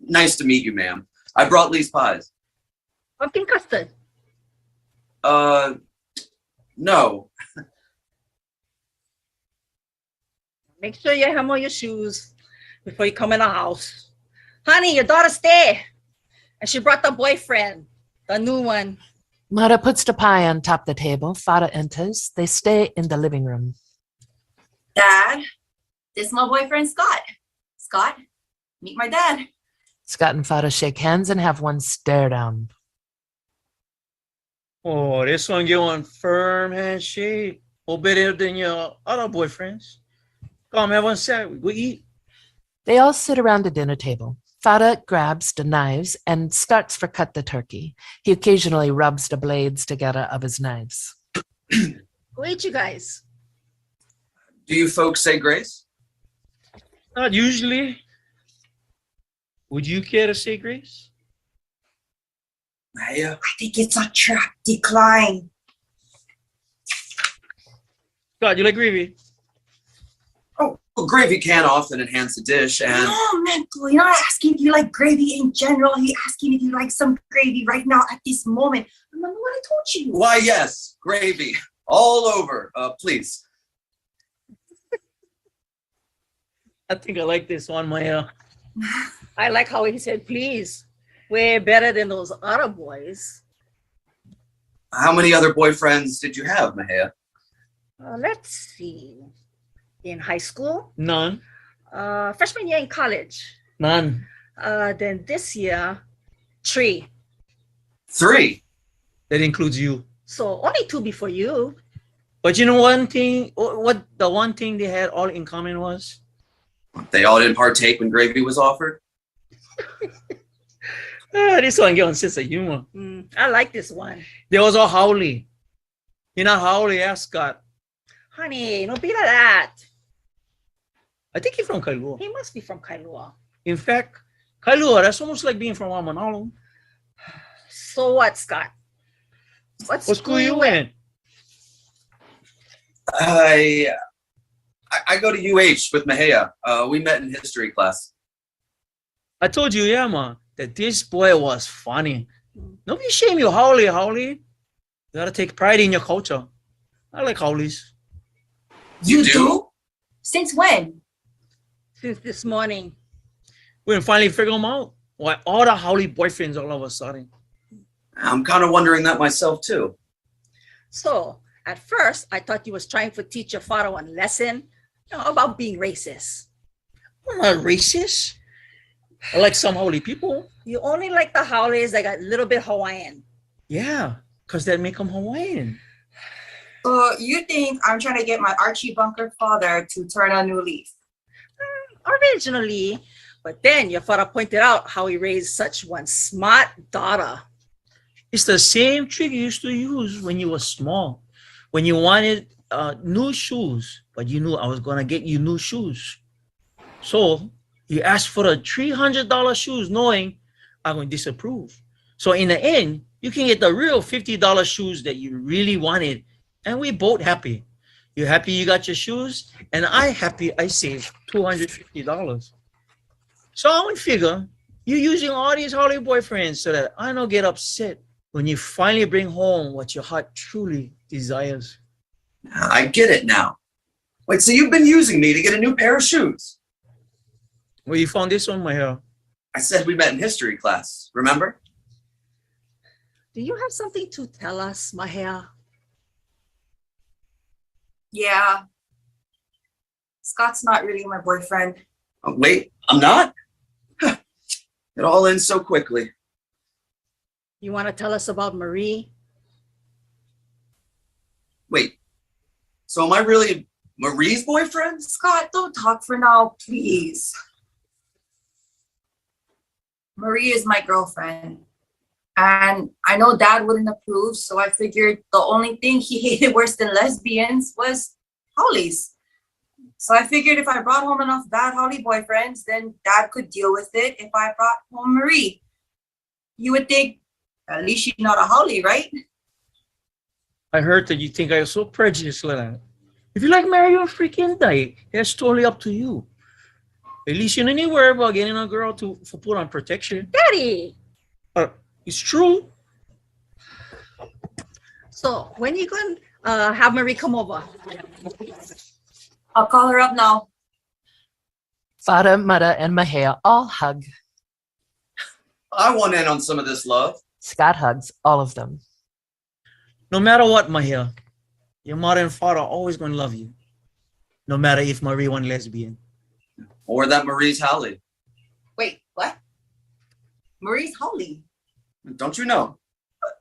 Nice to meet you, ma'am. I brought Lee's pies. Pumpkin custard. No. Make sure you hem all your shoes before you come in the house. Honey, your daughter's there. And she brought the boyfriend, the new one. Mara puts the pie on top the table. Fada enters. They stay in the living room. Dad, this is my boyfriend, Scott. Scott, meet my dad. Scott and Fada shake hands and have one stare down. Oh, this one give one firm handshake. Or better than your other boyfriends. Come, have one side. We eat. They all sit around the dinner table. Fada grabs the knives and starts for cut the turkey. He occasionally rubs the blades together of his knives. Who ate you guys? Do you folks say grace? Not usually. Would you care to say grace? Yeah. I think it's a trap. Decline. Scott, you like gravy? Oh, well, gravy can often enhance a dish, and No, Mental, you're not asking if you like gravy in general. He's asking if you like some gravy right now at this moment. Remember what I told you? why, yes, gravy all over. Please. I think I like this one, Maya. I like how he said, please. Way better than those other boys. How many other boyfriends did you have, Mahia? Let's see. In high school, None. freshman year in college. None. Then this year, 3. 3. That includes you. So only 2 before you. But you know one thing, what the one thing they had all in common was? They all didn't partake when gravy was offered? This one gets a sense of humor. I like this one. There was a Howley. You're not Howley, ask Scott. Honey, don't be like that. I think he's from Kailua. He must be from Kailua. In fact, Kailua, that's almost like being from Wamanalo. So what, Scott? What school you in? I go to UH with Mahia. We met in history class. I told you, yeah, man, that this boy was funny. Don't be shame you, Howley. You gotta take pride in your culture. I like Howleys. You do? Since when? Since this morning. We can finally figure them out. Why all the Howley boyfriends all of a sudden? I'm kind of wondering that myself too. So at first, I thought you was trying to teach your father one lesson, about being racist. I'm not racist. I like some Howley people. You only like the Howleys that got a little bit Hawaiian. Yeah, because that make them Hawaiian. So you think I'm trying to get my Archie Bunker father to turn a new leaf? Originally, but then your father pointed out how he raised such one smart daughter. It's the same trick you used to use when you were small, when you wanted new shoes, but you knew I was gonna get you new shoes. So you asked for the $300 shoes, knowing I'm gonna disapprove. So in the end, you can get the real $50 shoes that you really wanted, and we both happy. You happy you got your shoes, and I happy I saved $250. So I would figure you're using all these Howley boyfriends so that I don't get upset when you finally bring home what your heart truly desires. I get it now. Wait, so you've been using me to get a new pair of shoes? Where you found this on my hair? I said we met in history class, remember? Do you have something to tell us, Mahia? Yeah. Scott's not really my boyfriend. Oh, wait, I'm not? It all ends so quickly. You want to tell us about Marie? Wait, so am I really Marie's boyfriend? Scott, don't talk for now, please. Marie is my girlfriend. And I know Dad wouldn't approve, so I figured the only thing he hated worse than lesbians was Howleys. So I figured if I brought home enough bad Howley boyfriends, then Dad could deal with it if I brought home Marie. You would think, at least she's not a Howley, right? I heard that you think I was so prejudiced like that. If you like Mary, you freaking die. That's totally up to you. At least you don't need to worry about getting a girl for put on protection. Daddy! It's true. So when you going to have Marie come over? I'll call her up now. Father, mother, and Mahia all hug. I want in on some of this love. Scott hugs all of them. No matter what, Mahia, your mother and father are always going to love you. No matter if Marie went lesbian. Or that Marie's Howley. Wait, what? Marie's Howley. Don't you know?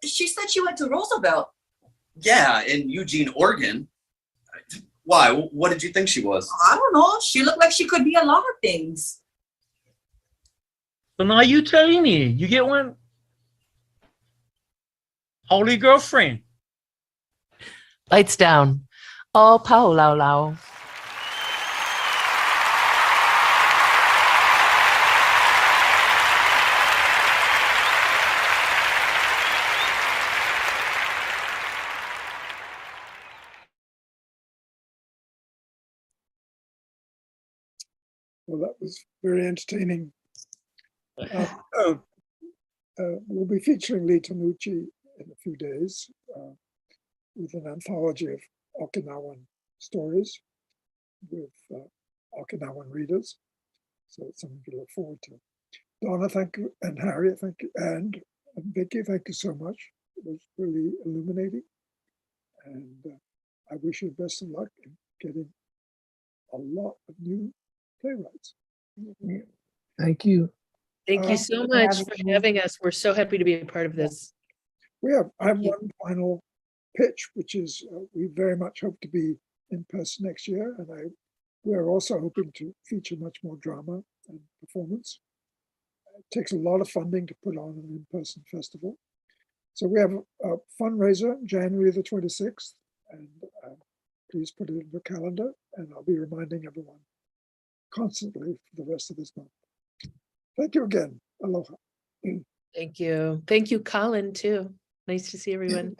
She said she went to Roosevelt. Yeah, in Eugene, Oregon. Why? What did you think she was? I don't know. She looked like she could be a lot of things. So now you telling me you get one Howley girlfriend. Lights down. All pau lau lau. Well, that was very entertaining. We'll be featuring Lee Tanucci in a few days with an anthology of Okinawan stories with Okinawan readers. So it's something to look forward to. Donna, thank you, and Harriet, thank you, and Vicky, thank you so much. It was really illuminating. And I wish you the best of luck in getting a lot of new playwrights. Thank you. Thank you so much for having us. We're so happy to be a part of this. I have one final pitch, which is we very much hope to be in person next year. And we're also hoping to feature much more drama and performance. It takes a lot of funding to put on an in-person festival. So we have a fundraiser, January the 26th, and please put it in your calendar, and I'll be reminding everyone constantly for the rest of this month. Thank you again. Aloha. Thank you. Thank you, Colin, too. Nice to see everyone.